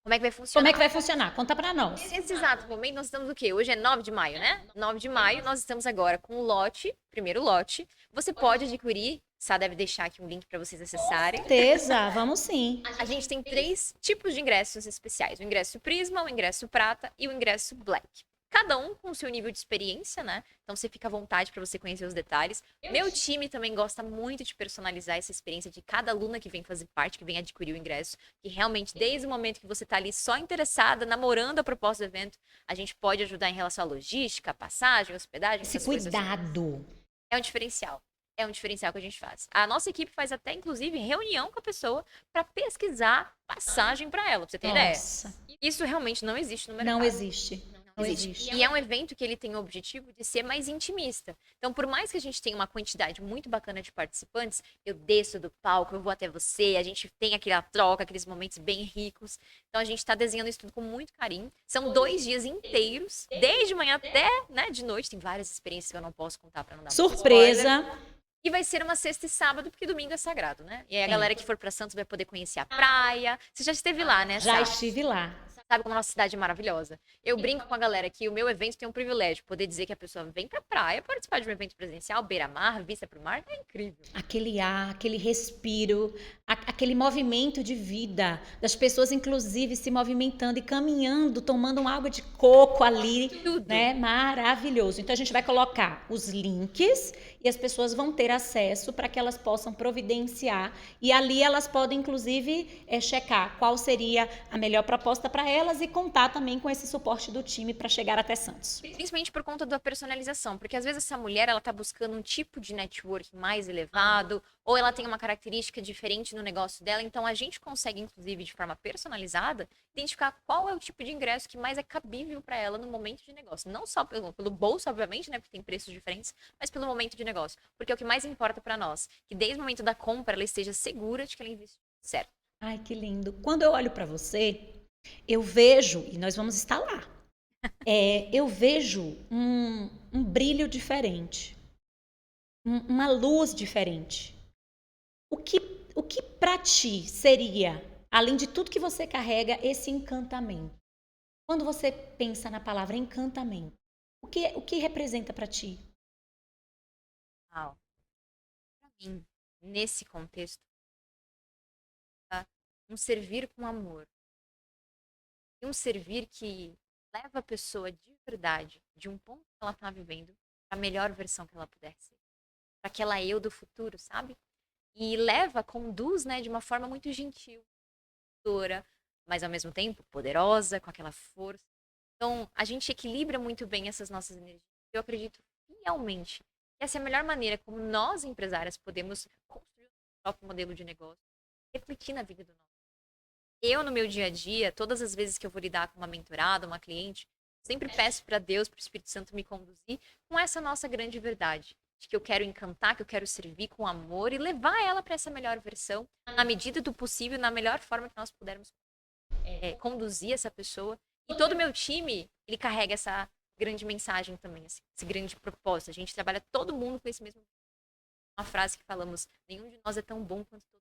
como é que vai funcionar? Como é que vai funcionar? Conta pra nós. Nesse exato momento, nós estamos o quê? Hoje é 9 de maio, né? 9 de maio, nós estamos agora com o lote, primeiro lote. Você pode adquirir, Sá deve deixar aqui um link para vocês acessarem. Certeza, vamos sim. A gente tem 3 tipos de ingressos especiais: o ingresso Prisma, o ingresso Prata e o ingresso Black. Cada um com o seu nível de experiência, né? Então você fica à vontade para você conhecer os detalhes. Meu time também gosta muito de personalizar essa experiência de cada aluna que vem fazer parte, que vem adquirir o ingresso. Que realmente, desde o momento que você está ali só interessada, namorando a proposta do evento, a gente pode ajudar em relação à logística, passagem, hospedagem, Esse essas coisas assim. cuidado. É um diferencial. É um diferencial que a gente faz. A nossa equipe faz até, inclusive, reunião com a pessoa para pesquisar passagem para ela, pra você ter ideia. Nossa, Isso realmente não existe no mercado. não existe. Não Existe. existe. E é um evento que ele tem o objetivo de ser mais intimista. Então, por mais que a gente tenha uma quantidade muito bacana de participantes, eu desço do palco, eu vou até você, a gente tem aquela troca, aqueles momentos bem ricos. Então, a gente está desenhando isso tudo com muito carinho. São 2 dias inteiros, desde manhã até, né, de noite. Tem várias experiências que eu não posso contar para não dar muito spoiler. Surpresa. E vai ser uma sexta e sábado, porque domingo é sagrado, né? E aí a Sim. galera que for para Santos vai poder conhecer a praia. Você já esteve lá, né, Já Sá? estive lá. Sabe como a nossa cidade é maravilhosa? Eu brinco com a galera que o meu evento tem um privilégio, poder dizer que a pessoa vem pra praia, participar de um evento presencial, beira-mar, vista pro mar, é incrível. Aquele ar, aquele respiro, aquele movimento de vida, das pessoas inclusive se movimentando e caminhando, tomando uma água de coco ali, Tudo. né? Maravilhoso. Então a gente vai colocar os links e as pessoas vão ter acesso para que elas possam providenciar e ali elas podem inclusive checar qual seria a melhor proposta para elas e contar também com esse suporte do time para chegar até Santos. Principalmente por conta da personalização, porque às vezes essa mulher, ela tá buscando um tipo de network mais elevado, ou ela tem uma característica diferente no negócio dela, então a gente consegue, inclusive, de forma personalizada, identificar qual é o tipo de ingresso que mais é cabível para ela no momento de negócio. Não só pelo bolso, obviamente, né, porque tem preços diferentes, mas pelo momento de negócio. Porque é o que mais importa para nós, que desde o momento da compra, ela esteja segura de que ela investiu certo. Ai, que lindo. Quando eu olho para você, eu vejo, e nós vamos estar lá, eu vejo um brilho diferente, uma luz diferente. O que para ti seria além de tudo que você carrega, esse encantamento. Quando você pensa na palavra encantamento, o que representa para ti? Uau. Pra mim, nesse contexto, tá? Um servir com amor. E um servir que leva a pessoa de verdade, de um ponto que ela está vivendo, para a melhor versão que ela puder ser. Para aquela eu do futuro, sabe? E leva, conduz, né, de uma forma muito gentil, dura, mas ao mesmo tempo poderosa, com aquela força. Então, a gente equilibra muito bem essas nossas energias. Eu acredito fielmente que essa é a melhor maneira como nós, empresárias, podemos construir o nosso próprio modelo de negócio, refletir na vida do nosso. Eu, no meu dia a dia, todas as vezes que eu vou lidar com uma mentorada, uma cliente, sempre peço para Deus, para o Espírito Santo me conduzir com essa nossa grande verdade. De que eu quero encantar, que eu quero servir com amor e levar ela para essa melhor versão, na medida do possível, na melhor forma que nós pudermos conduzir essa pessoa. E todo o meu time, ele carrega essa grande mensagem também, esse grande propósito. A gente trabalha todo mundo com esse mesmo. Uma frase que falamos: nenhum de nós é tão bom quanto todo.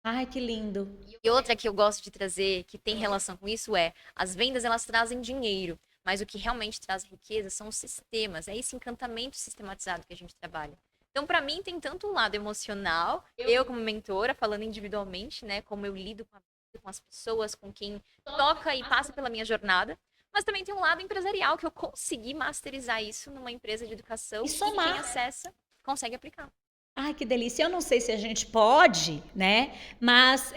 Ai, que lindo. E outra que eu gosto de trazer, que tem relação com isso, é: as vendas elas trazem dinheiro, mas o que realmente traz riqueza são os sistemas, é esse encantamento sistematizado que a gente trabalha. Então, para mim, tem tanto um lado emocional, eu como mentora, falando individualmente, né, como eu lido com com as pessoas, com quem toca e passa pela minha jornada, mas também tem um lado empresarial, que eu consegui masterizar isso numa empresa de educação E e quem somar. acessa consegue aplicar. Ai, que delícia. Eu não sei se a gente pode, né? Mas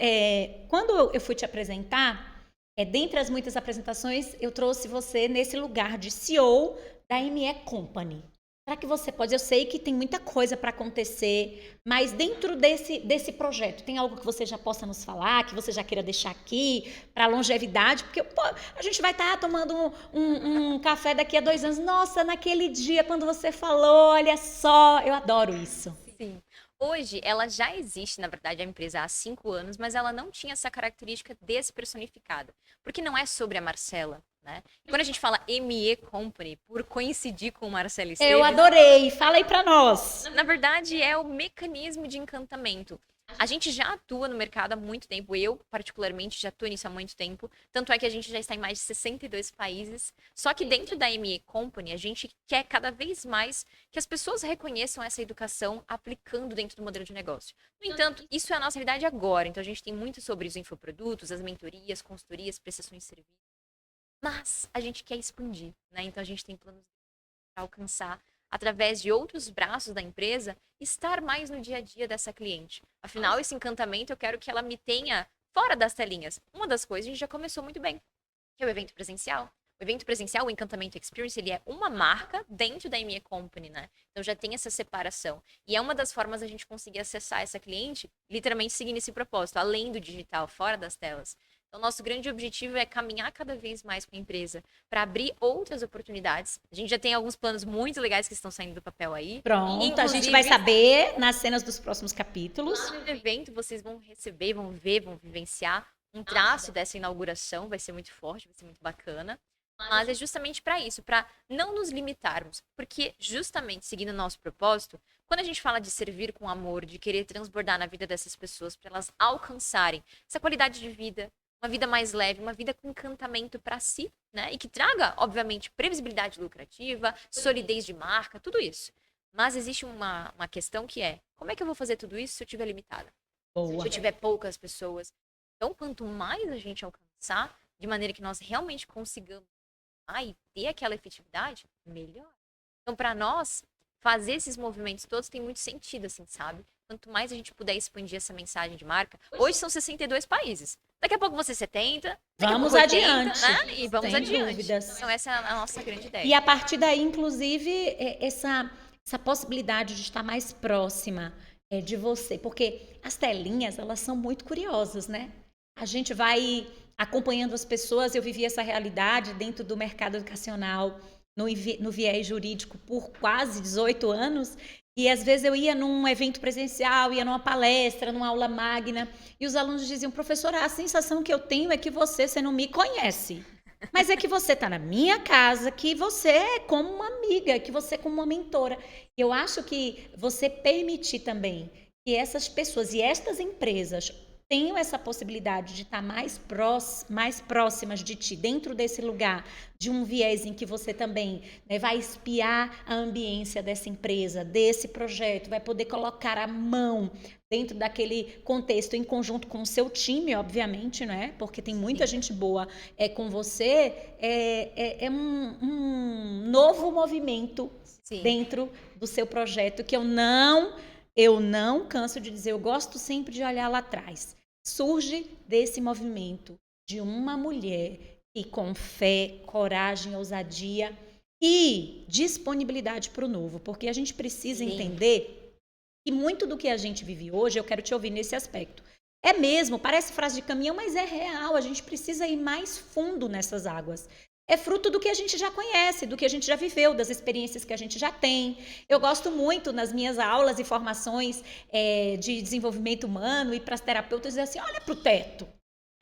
quando eu fui te apresentar, dentre as muitas apresentações, eu trouxe você nesse lugar de CEO da ME Company. Será que você pode? Eu sei que tem muita coisa para acontecer, mas dentro desse projeto, tem algo que você já possa nos falar, que você já queira deixar aqui para longevidade? Porque pô, a gente vai estar tomando um café daqui a 2 anos. Nossa, naquele dia, quando você falou, olha só, eu adoro isso. Sim. Hoje, ela já existe, na verdade, a empresa há 5 anos, mas ela não tinha essa característica despersonificada. Porque não é sobre a Marcela, né? E quando a gente fala ME Company, por coincidir com o Marcelo Eu Esteves, adorei. Fala aí para nós. na verdade, é o mecanismo de encantamento. A gente já atua no mercado há muito tempo. Eu, particularmente, já atuo nisso há muito tempo. Tanto é que a gente já está em mais de 62 países. Só que dentro da ME Company, a gente quer cada vez mais que as pessoas reconheçam essa educação aplicando dentro do modelo de negócio. No entanto, isso é a nossa realidade agora. Então, a gente tem muito sobre os infoprodutos, as mentorias, consultorias, prestações de serviço. Mas a gente quer expandir, né? Então, a gente tem planos para alcançar através de outros braços da empresa, estar mais no dia a dia dessa cliente. Afinal, esse encantamento eu quero que ela me tenha fora das telinhas. Uma das coisas a gente já começou muito bem, que é o evento presencial. O evento presencial, o Encantamento Experience, ele é uma marca dentro da ME Company, né? Então já tem essa separação. E é uma das formas da gente conseguir acessar essa cliente, literalmente seguindo esse propósito, além do digital, fora das telas. Então, nosso grande objetivo é caminhar cada vez mais com a empresa para abrir outras oportunidades. A gente já tem alguns planos muito legais que estão saindo do papel aí. Pronto, a gente vai saber nas cenas dos próximos capítulos. No evento, vocês vão receber, vão ver, vão vivenciar um traço dessa inauguração. Vai ser muito forte, vai ser muito bacana. Mas é justamente para isso, para não nos limitarmos. Porque, justamente seguindo o nosso propósito, quando a gente fala de servir com amor, de querer transbordar na vida dessas pessoas, para elas alcançarem essa qualidade de vida, uma vida mais leve, uma vida com encantamento para si, né? E que traga, obviamente, previsibilidade lucrativa, solidez de marca, tudo isso. Mas existe uma questão que é: como é que eu vou fazer tudo isso se eu estiver limitada? Boa. Se eu tiver poucas pessoas? Então, quanto mais a gente alcançar, de maneira que nós realmente consigamos e ter aquela efetividade, melhor. Então, para nós, fazer esses movimentos todos tem muito sentido, assim, sabe? Quanto mais a gente puder expandir essa mensagem de marca. Hoje são 62 países. Daqui a pouco você 70. Vamos 80, adiante. né? E vamos sem adiante. dúvidas. Então, essa é a nossa grande ideia. E a partir daí, inclusive, essa possibilidade de estar mais próxima de você. Porque as telinhas, elas são muito curiosas, né? A gente vai acompanhando as pessoas. Eu vivi essa realidade dentro do mercado educacional, no viés jurídico, por quase 18 anos. E às vezes eu ia num evento presencial, ia numa palestra, numa aula magna, e os alunos diziam: professora, a sensação que eu tenho é que você não me conhece. Mas é que você está na minha casa, que você é como uma amiga, que você é como uma mentora. Eu acho que você permitir também que essas pessoas e estas empresas tenham essa possibilidade de estar mais próximas de ti, dentro desse lugar, de um viés em que você também, né, vai espiar a ambiência dessa empresa, desse projeto, vai poder colocar a mão dentro daquele contexto, em conjunto com o seu time, obviamente, né? Porque tem muita gente boa com você, é um novo movimento Sim. dentro do seu projeto que eu não canso de dizer, eu gosto sempre de olhar lá atrás. Surge desse movimento de uma mulher que com fé, coragem, ousadia e disponibilidade para o novo, porque a gente precisa entender que muito do que a gente vive hoje, eu quero te ouvir nesse aspecto. É mesmo, parece frase de caminhão, mas é real, a gente precisa ir mais fundo nessas águas. É fruto do que a gente já conhece, do que a gente já viveu, das experiências que a gente já tem. Eu gosto muito nas minhas aulas e formações de desenvolvimento humano e para as terapeutas dizer assim, olha para o teto.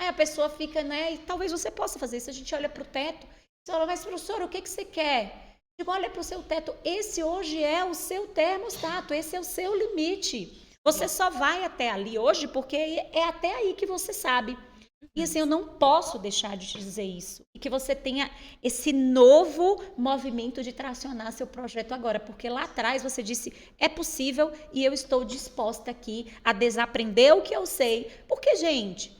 Aí a pessoa fica, né, e talvez você possa fazer isso, a gente olha para o teto, você fala, mas professora, o que você quer? Digo, olha para o seu teto, esse hoje é o seu termostato, esse é o seu limite. Você só vai até ali hoje porque é até aí que você sabe. E assim, eu não posso deixar de te dizer isso. E que você tenha esse novo movimento de tracionar seu projeto agora. Porque lá atrás você disse, é possível e eu estou disposta aqui a desaprender o que eu sei. Porque, gente,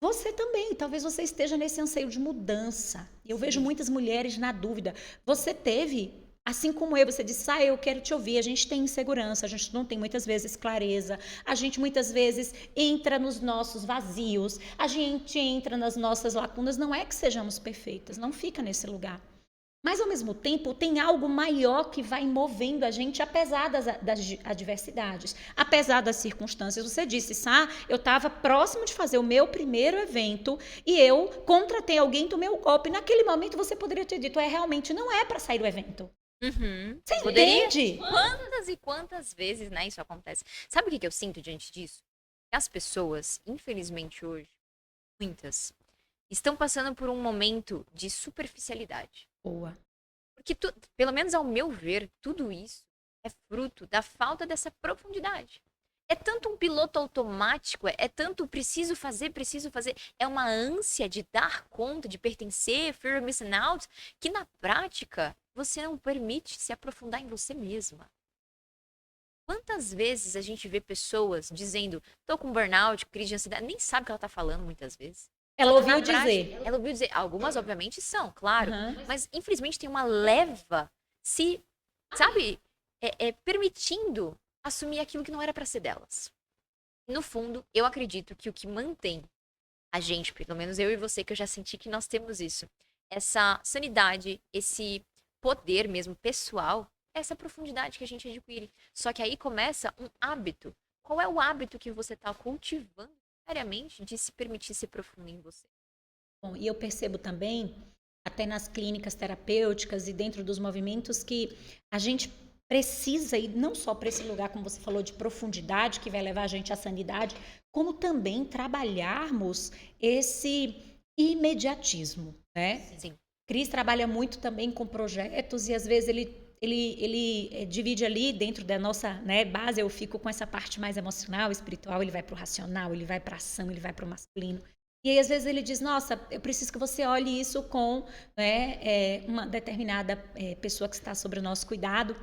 você também, talvez você esteja nesse anseio de mudança. Eu vejo muitas mulheres na dúvida. Você teve... Assim como você disse, eu quero te ouvir, a gente tem insegurança, a gente não tem muitas vezes clareza, a gente muitas vezes entra nos nossos vazios, a gente entra nas nossas lacunas, não é que sejamos perfeitas, não fica nesse lugar. Mas, ao mesmo tempo, tem algo maior que vai movendo a gente, apesar das adversidades, apesar das circunstâncias. Você disse, eu estava próximo de fazer o meu primeiro evento e eu contratei alguém, tomei o golpe. Naquele momento, você poderia ter dito, realmente não é para sair do evento. Você entende? Quantas e quantas vezes, né, isso acontece? Sabe o que eu sinto diante disso? As pessoas, infelizmente hoje, muitas, estão passando por um momento de superficialidade. Boa. Porque, pelo menos ao meu ver, tudo isso é fruto da falta dessa profundidade. É tanto um piloto automático, é tanto preciso fazer, é uma ânsia de dar conta, de pertencer, fear of missing out, que na prática você não permite se aprofundar em você mesma. Quantas vezes a gente vê pessoas dizendo, tô com burnout, crise de ansiedade, nem sabe o que ela tá falando muitas vezes. Ela ouviu dizer. Ela ouviu dizer. Algumas, obviamente, são, claro. Mas, infelizmente, tem uma leva sabe, permitindo assumir aquilo que não era para ser delas. No fundo, eu acredito que o que mantém a gente, pelo menos eu e você, que eu já senti que nós temos isso, essa sanidade, esse poder mesmo pessoal, essa profundidade que a gente adquire. Só que aí começa um hábito. Qual é o hábito que você está cultivando diariamente de se permitir ser profundo em você? Bom, e eu percebo também, até nas clínicas terapêuticas e dentro dos movimentos, que a gente precisa ir não só para esse lugar, como você falou, de profundidade, que vai levar a gente à sanidade, como também trabalharmos esse imediatismo, né? Sim. Cris trabalha muito também com projetos e às vezes ele divide ali dentro da nossa, né, base, eu fico com essa parte mais emocional, espiritual, ele vai para o racional, ele vai para a ação, ele vai para o masculino. E aí, às vezes, ele diz, nossa, eu preciso que você olhe isso com, né, uma determinada pessoa que está sob o nosso cuidado.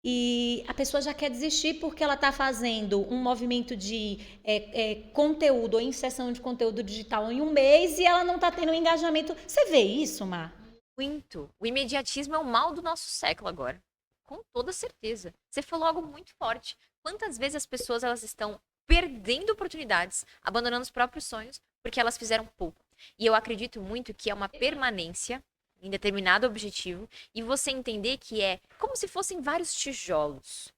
E a pessoa já quer desistir porque ela está fazendo um movimento de conteúdo ou inserção de conteúdo digital em um mês e ela não está tendo um engajamento. Você vê isso, Mar? Muito. O imediatismo é o mal do nosso século agora. Com toda certeza. Você falou algo muito forte. Quantas vezes as pessoas elas estão perdendo oportunidades, abandonando os próprios sonhos, porque elas fizeram pouco. E eu acredito muito que é uma permanência em determinado objetivo e você entender que é como se fossem vários tijolos.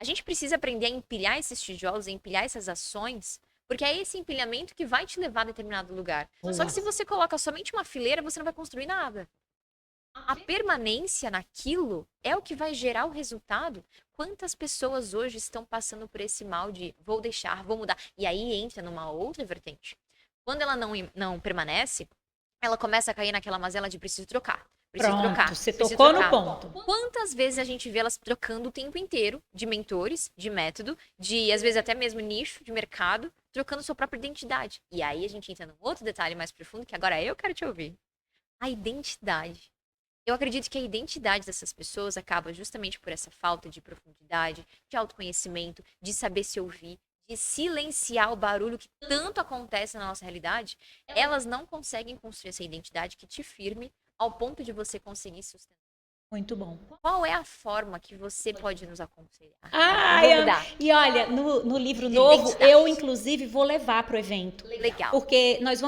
A gente precisa aprender a empilhar esses tijolos, a empilhar essas ações, porque é esse empilhamento que vai te levar a determinado lugar. Só que se você coloca somente uma fileira, você não vai construir nada. A permanência naquilo é o que vai gerar o resultado. Quantas pessoas hoje estão passando por esse mal de vou deixar, vou mudar? E aí entra numa outra vertente. Quando ela não permanece, ela começa a cair naquela mazela de preciso trocar. Preciso Pronto, trocar. você preciso tocou trocar. no ponto. Quantas vezes a gente vê elas trocando o tempo inteiro de mentores, de método, de às vezes até mesmo nicho de mercado, trocando sua própria identidade. E aí a gente entra num outro detalhe mais profundo, que agora eu quero te ouvir. A identidade. Eu acredito que a identidade dessas pessoas acaba justamente por essa falta de profundidade, de autoconhecimento, de saber se ouvir, de silenciar o barulho que tanto acontece na nossa realidade. Elas não conseguem construir essa identidade que te firme ao ponto de você conseguir sustentar. Muito bom. Qual é a forma que você pode nos aconselhar? E olha, no livro De novo, identidade. eu inclusive vou levar para o evento. Legal. Porque nós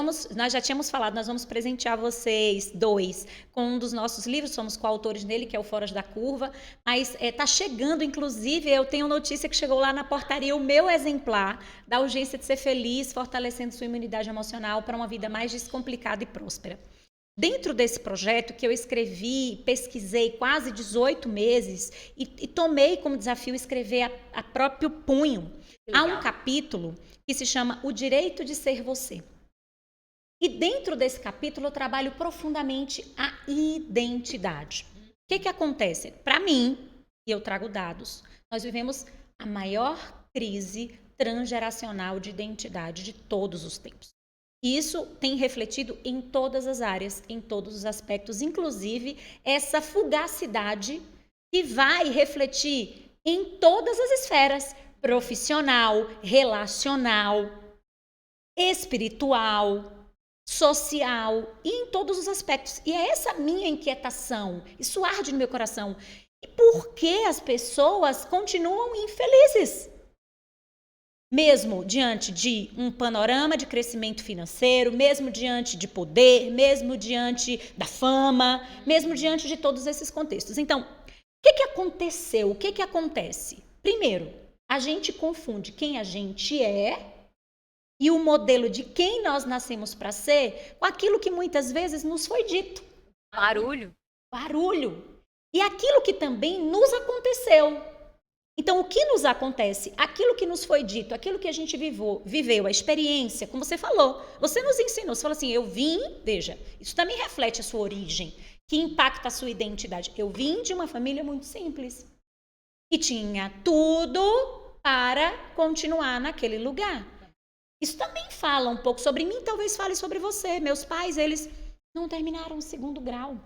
já tínhamos falado, nós vamos presentear vocês dois com um dos nossos livros, somos coautores nele, que é o Fora da Curva, mas tá chegando, inclusive, eu tenho notícia que chegou lá na portaria o meu exemplar da Urgência de Ser Feliz, fortalecendo sua imunidade emocional para uma vida mais descomplicada e próspera. Dentro desse projeto que eu escrevi, pesquisei quase 18 meses e tomei como desafio escrever a próprio punho, há um capítulo que se chama O Direito de Ser Você. E dentro desse capítulo eu trabalho profundamente a identidade. O que acontece? Para mim, e eu trago dados, nós vivemos a maior crise transgeracional de identidade de todos os tempos. E isso tem refletido em todas as áreas, em todos os aspectos, inclusive essa fugacidade que vai refletir em todas as esferas, profissional, relacional, espiritual, social e em todos os aspectos. E é essa minha inquietação, isso arde no meu coração. E por que as pessoas continuam infelizes? Mesmo diante de um panorama de crescimento financeiro, mesmo diante de poder, mesmo diante da fama, mesmo diante de todos esses contextos. Então, o que aconteceu? O que acontece? Primeiro, a gente confunde quem a gente é e o modelo de quem nós nascemos para ser com aquilo que muitas vezes nos foi dito. Barulho. E aquilo que também nos aconteceu. Então, o que nos acontece? Aquilo que nos foi dito, aquilo que a gente viveu, a experiência, como você falou, você nos ensinou, você falou assim, veja, isso também reflete a sua origem, que impacta a sua identidade. Eu vim de uma família muito simples, e tinha tudo para continuar naquele lugar. Isso também fala um pouco sobre mim, talvez fale sobre você. Meus pais, eles não terminaram o 2º grau.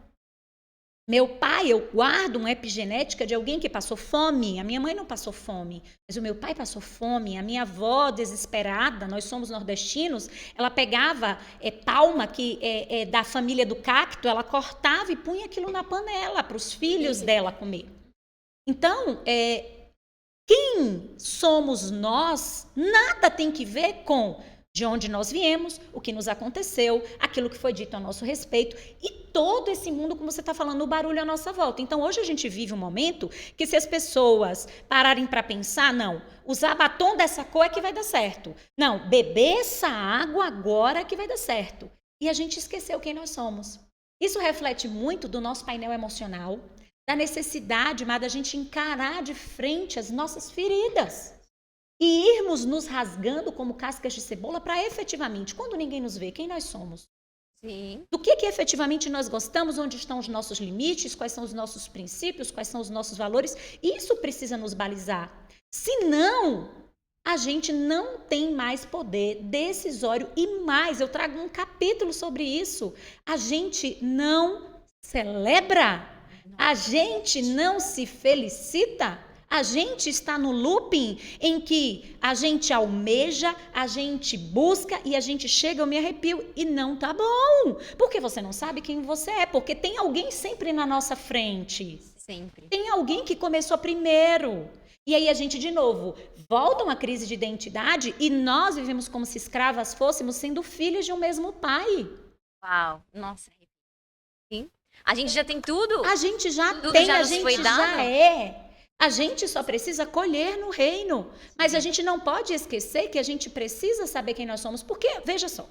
Meu pai, eu guardo uma epigenética de alguém que passou fome. A minha mãe não passou fome, mas o meu pai passou fome. A minha avó, desesperada, nós somos nordestinos, ela pegava palma da família do cacto, ela cortava e punha aquilo na panela para os filhos dela comer. Então, quem somos nós, nada tem que ver com de onde nós viemos, o que nos aconteceu, aquilo que foi dito a nosso respeito e todo esse mundo, como você está falando, o barulho à nossa volta. Então, hoje a gente vive um momento que se as pessoas pararem para pensar, não, usar batom dessa cor é que vai dar certo. Não, beber essa água agora é que vai dar certo. E a gente esqueceu quem nós somos. Isso reflete muito do nosso painel emocional, da necessidade, mas da gente encarar de frente as nossas feridas. E irmos nos rasgando como cascas de cebola para efetivamente, quando ninguém nos vê, quem nós somos? Sim. Do que efetivamente nós gostamos, onde estão os nossos limites, quais são os nossos princípios, quais são os nossos valores. Isso precisa nos balizar. Senão, a gente não tem mais poder decisório e mais. Eu trago um capítulo sobre isso. A gente não celebra, a gente não se felicita. A gente está no looping em que a gente almeja, a gente busca e a gente chega, eu me arrepio e não tá bom. Porque você não sabe quem você é, porque tem alguém sempre na nossa frente. Sempre. Tem alguém que começou primeiro. E aí a gente, de novo, volta uma crise de identidade e nós vivemos como se escravas fôssemos sendo filhos de um mesmo pai. Uau, nossa. Sim. A gente já tem tudo. A gente já tudo tem, já a nos gente foi dado. já é. A gente só precisa colher no reino. Mas a gente não pode esquecer que a gente precisa saber quem nós somos. Porque, veja só,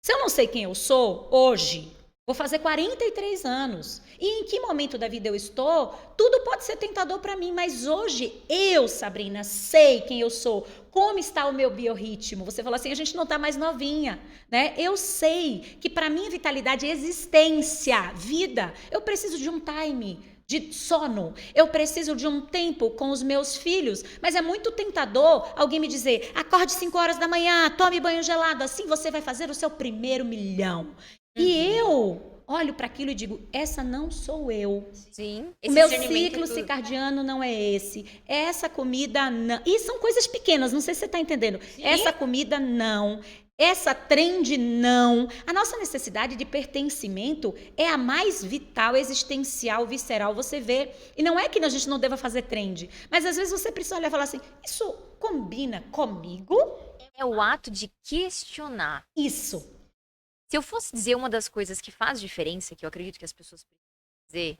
se eu não sei quem eu sou hoje, vou fazer 43 anos. E em que momento da vida eu estou, tudo pode ser tentador para mim. Mas hoje, eu, Sabrina, sei quem eu sou. Como está o meu biorritmo? Você falou assim, a gente não está mais novinha, né? Eu sei que para mim vitalidade, existência, vida, eu preciso de um time, de sono. Eu preciso de um tempo com os meus filhos. Mas é muito tentador alguém me dizer: acorde 5 horas da manhã, tome banho gelado, assim você vai fazer o seu primeiro milhão. E eu olho para aquilo e digo: essa não sou eu. Sim, O esse meu discernimento é ciclo tudo. circadiano não é esse. Essa comida não. E são coisas pequenas, não sei se você está entendendo. Essa comida não. Essa trend não. A nossa necessidade de pertencimento é a mais vital, existencial, visceral. Você vê. E não é que a gente não deva fazer trend. Mas às vezes você precisa olhar e falar assim: isso combina comigo? É o ato de questionar. Isso. Se eu fosse dizer uma das coisas que faz diferença, que eu acredito que as pessoas precisam dizer,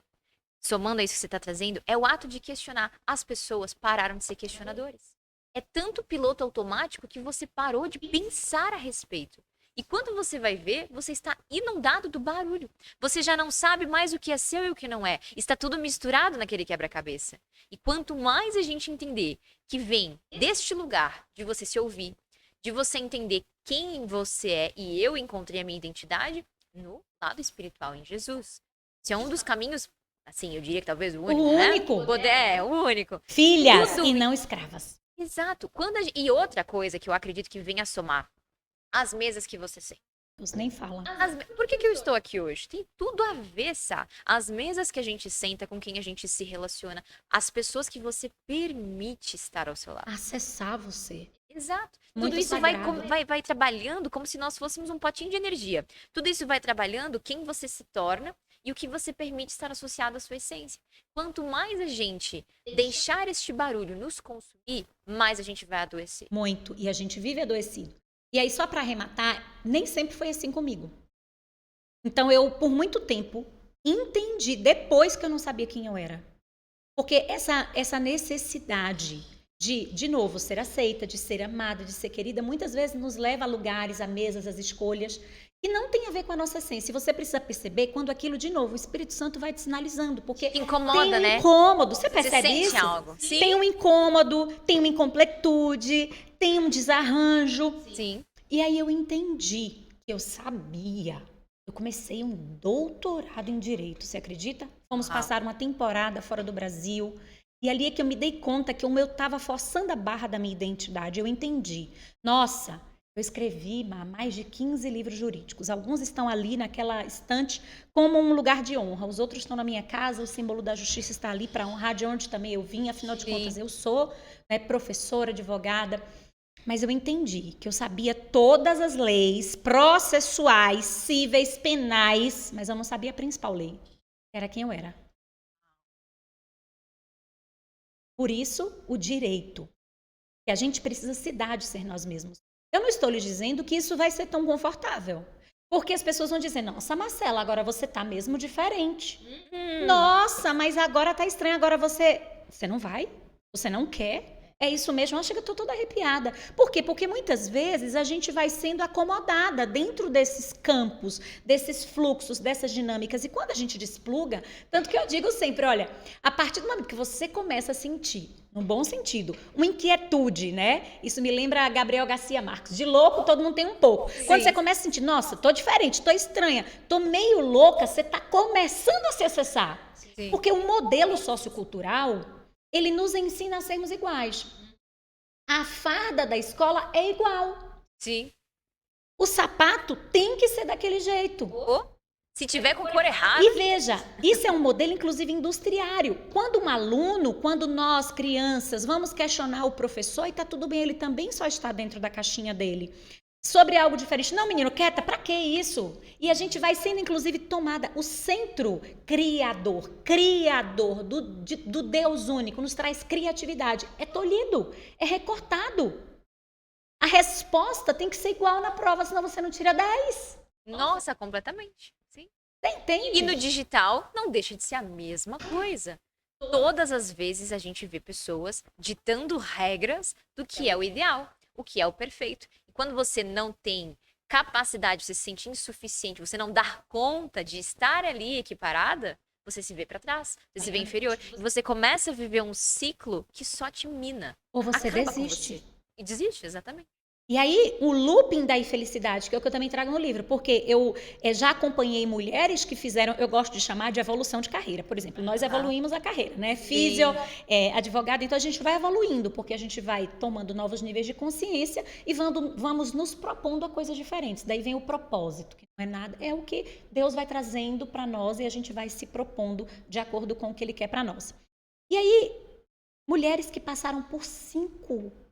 somando a isso que você está trazendo, é o ato de questionar. As pessoas pararam de ser questionadores. É tanto piloto automático que você parou de pensar a respeito. E quando você vai ver, você está inundado do barulho. Você já não sabe mais o que é seu e o que não é. Está tudo misturado naquele quebra-cabeça. E quanto mais a gente entender que vem deste lugar de você se ouvir, de você entender quem você é, e eu encontrei a minha identidade no lado espiritual em Jesus. Esse é um dos caminhos, assim, eu diria que talvez o único, né? único. É, o único. Filhas Tudo- e não escravas. Exato. E outra coisa que eu acredito que vem a somar, as mesas que você senta. Deus nem fala. Por que eu estou aqui hoje? Tem tudo a ver, Sá. As mesas que a gente senta, com quem a gente se relaciona, as pessoas que você permite estar ao seu lado. Acessar você. Exato. Muito Tudo isso sagrado. vai trabalhando como se nós fôssemos um potinho de energia. Tudo isso vai trabalhando quem você se torna e o que você permite estar associado à sua essência. Quanto mais a gente deixar este barulho nos consumir, mais a gente vai adoecer. Muito. E a gente vive adoecido. E aí, só para arrematar, nem sempre foi assim comigo. Então, eu, por muito tempo, entendi, depois que eu não sabia quem eu era. Porque essa necessidade de novo, ser aceita, de ser amada, de ser querida, muitas vezes nos leva a lugares, a mesas, as escolhas, que não tem a ver com a nossa essência. E você precisa perceber quando aquilo, de novo, o Espírito Santo vai te sinalizando. Porque Incomoda, tem um né? incômodo. Você Você percebe sente isso? algo. Sim. Tem um incômodo, tem uma incompletude, tem um desarranjo. Sim. E aí eu entendi que eu sabia. Eu comecei um doutorado em Direito, você acredita? Fomos passar uma temporada fora do Brasil. E ali é que eu me dei conta que eu estava forçando a barra da minha identidade. Eu entendi. Nossa, eu escrevi mais de 15 livros jurídicos. Alguns estão ali naquela estante como um lugar de honra. Os outros estão na minha casa. O símbolo da justiça está ali para honrar de onde também eu vim. Afinal de contas, eu sou professora, advogada. Mas eu entendi que eu sabia todas as leis processuais, cíveis, penais, mas eu não sabia a principal lei, que era quem eu era. Por isso, o direito, que a gente precisa se dar de ser nós mesmos. Eu não estou lhe dizendo que isso vai ser tão confortável, porque as pessoas vão dizer: nossa, Marcela, agora você está mesmo diferente. Nossa, mas agora está estranho, agora você não vai? Você não quer? É isso mesmo, eu chego, eu tô toda arrepiada. Por quê? Porque muitas vezes a gente vai sendo acomodada dentro desses campos, desses fluxos, dessas dinâmicas. E quando a gente despluga, tanto que eu digo sempre, olha, a partir do momento que você começa a sentir, no bom sentido, uma inquietude, né? Isso me lembra Gabriel Garcia Marques. De louco, todo mundo tem um pouco. Sim. Quando você começa a sentir, nossa, tô diferente, tô estranha, tô meio louca, você tá começando a se acessar. Sim. Porque o modelo sociocultural, ele nos ensina a sermos iguais. A farda da escola é igual. Sim. O sapato tem que ser daquele jeito. Se tiver com cor errada. E veja, isso é um modelo, inclusive, industriário. Quando um aluno, quando nós, crianças, vamos questionar o professor, e tá tudo bem, ele também só está dentro da caixinha dele. Sobre algo diferente. Não, menino, quieta, pra que isso? E a gente vai sendo, inclusive, tomada. O centro criador do Deus único, nos traz criatividade. É tolhido, é recortado. A resposta tem que ser igual na prova, senão você não tira 10. Nossa, completamente. Sim. Você entende? E no digital, não deixa de ser a mesma coisa. Todas as vezes a gente vê pessoas ditando regras do que é o ideal, o que é o perfeito. Quando você não tem capacidade, você se sente insuficiente, você não dá conta de estar ali equiparada, você se vê para trás, você se vê inferior. E você começa a viver um ciclo que só te mina. Ou você acaba desiste. com você. E desiste, exatamente. E aí, o looping da infelicidade, que é o que eu também trago no livro, porque eu já acompanhei mulheres que fizeram, eu gosto de chamar de evolução de carreira. Por exemplo, nós evoluímos a carreira, né? Físio, advogado, então a gente vai evoluindo, porque a gente vai tomando novos níveis de consciência e vamos nos propondo a coisas diferentes. Daí vem o propósito, que não é nada, é o que Deus vai trazendo para nós e a gente vai se propondo de acordo com o que Ele quer para nós. E aí, mulheres que passaram por 5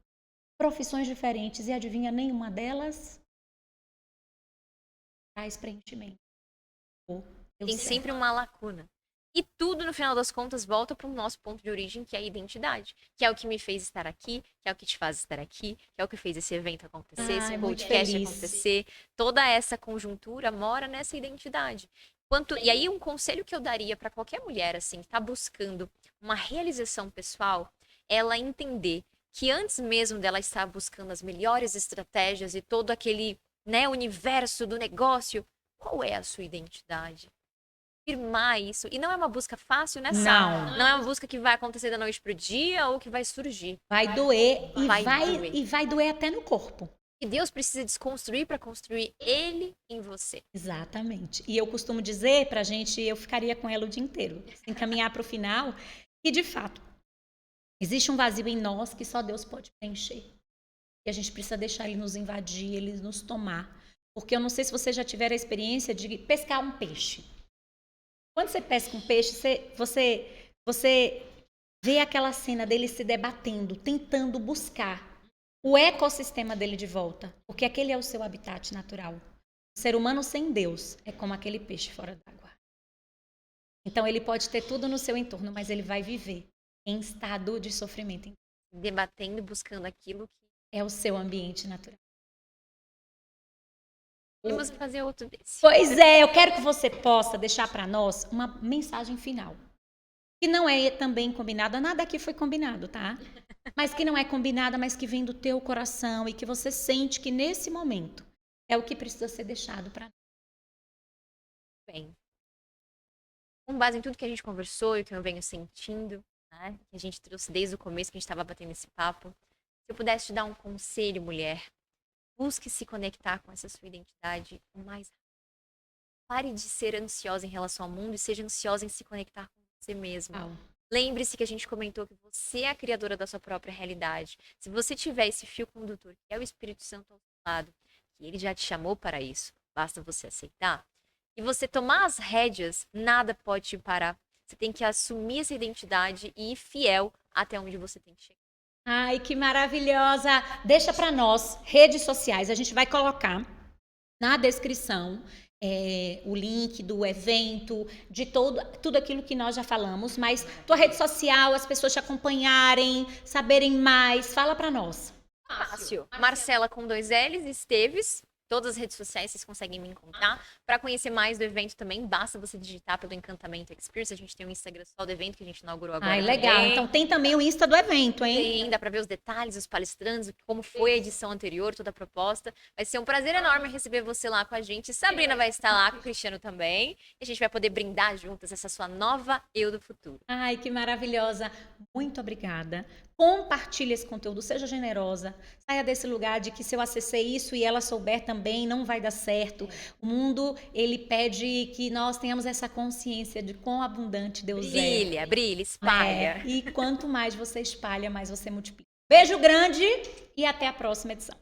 profissões diferentes e adivinha, nenhuma delas traz preenchimento. Tem sempre uma lacuna. E tudo, no final das contas, volta para o nosso ponto de origem, que é a identidade. Que é o que me fez estar aqui, que é o que te faz estar aqui, que é o que fez esse evento acontecer, esse podcast acontecer. Toda essa conjuntura mora nessa identidade. E aí, um conselho que eu daria para qualquer mulher, assim, que está buscando uma realização pessoal, ela entender que antes mesmo dela estar buscando as melhores estratégias e todo aquele, né, universo do negócio, qual é a sua identidade? Firmar isso. E não é uma busca fácil, né, Sá? Não é uma busca que vai acontecer da noite pro dia ou que vai surgir. Vai doer e vai doer até no corpo. E Deus precisa desconstruir para construir Ele em você. Exatamente. E eu costumo dizer pra gente, eu ficaria com ela o dia inteiro, sem caminhar para o final, que de fato existe um vazio em nós que só Deus pode preencher. E a gente precisa deixar Ele nos invadir, Ele nos tomar. Porque eu não sei se você já tiver a experiência de pescar um peixe. Quando você pesca um peixe, você vê aquela cena dele se debatendo, tentando buscar o ecossistema dele de volta. Porque aquele é o seu habitat natural. O ser humano sem Deus é como aquele peixe fora d'água. Então ele pode ter tudo no seu entorno, mas ele vai viver em estado de sofrimento. Debatendo, buscando aquilo que é o seu ambiente natural. Vamos fazer outro desse. Pois é, eu quero que você possa deixar para nós uma mensagem final. Que não é também combinada, nada aqui foi combinado, tá? Mas que não é combinada, mas que vem do teu coração e que você sente que nesse momento é o que precisa ser deixado para nós. Bem, com base em tudo que a gente conversou e que eu venho sentindo, né, que a gente trouxe desde o começo, que a gente estava batendo esse papo, se eu pudesse te dar um conselho, mulher, busque se conectar com essa sua identidade o mais rápido. Pare de ser ansiosa em relação ao mundo e seja ansiosa em se conectar com você mesma. Lembre-se que a gente comentou que você é a criadora da sua própria realidade. Se você tiver esse fio condutor, que é o Espírito Santo ao seu lado, que ele já te chamou para isso, basta você aceitar, e você tomar as rédeas, nada pode te parar. Você tem que assumir essa identidade e ir fiel até onde você tem que chegar. Ai, que maravilhosa! Deixa para nós, redes sociais, a gente vai colocar na descrição o link do evento, de tudo aquilo que nós já falamos, mas tua rede social, as pessoas te acompanharem, saberem mais, fala para nós. Fácil. Marcela com 2 L's, Esteves. Todas as redes sociais vocês conseguem me encontrar. Para conhecer mais do evento também, basta você digitar pelo Encantamento Experience. A gente tem um Instagram só do evento que a gente inaugurou agora. Ai, legal. Também. Então tem também o Insta do evento, hein? Sim, dá para ver os detalhes, os palestrantes, como foi a edição anterior, toda a proposta. Vai ser um prazer enorme receber você lá com a gente. Sabrina vai estar lá, com o Cristiano também. E a gente vai poder brindar juntas essa sua nova eu do futuro. Ai, que maravilhosa. Muito obrigada. Compartilhe esse conteúdo, seja generosa. Saia desse lugar de que se eu acessei isso e ela souber também, não vai dar certo. O mundo, ele pede que nós tenhamos essa consciência de quão abundante Deus é. Brilha, espalha. E quanto mais você espalha, mais você multiplica. Beijo grande e até a próxima edição.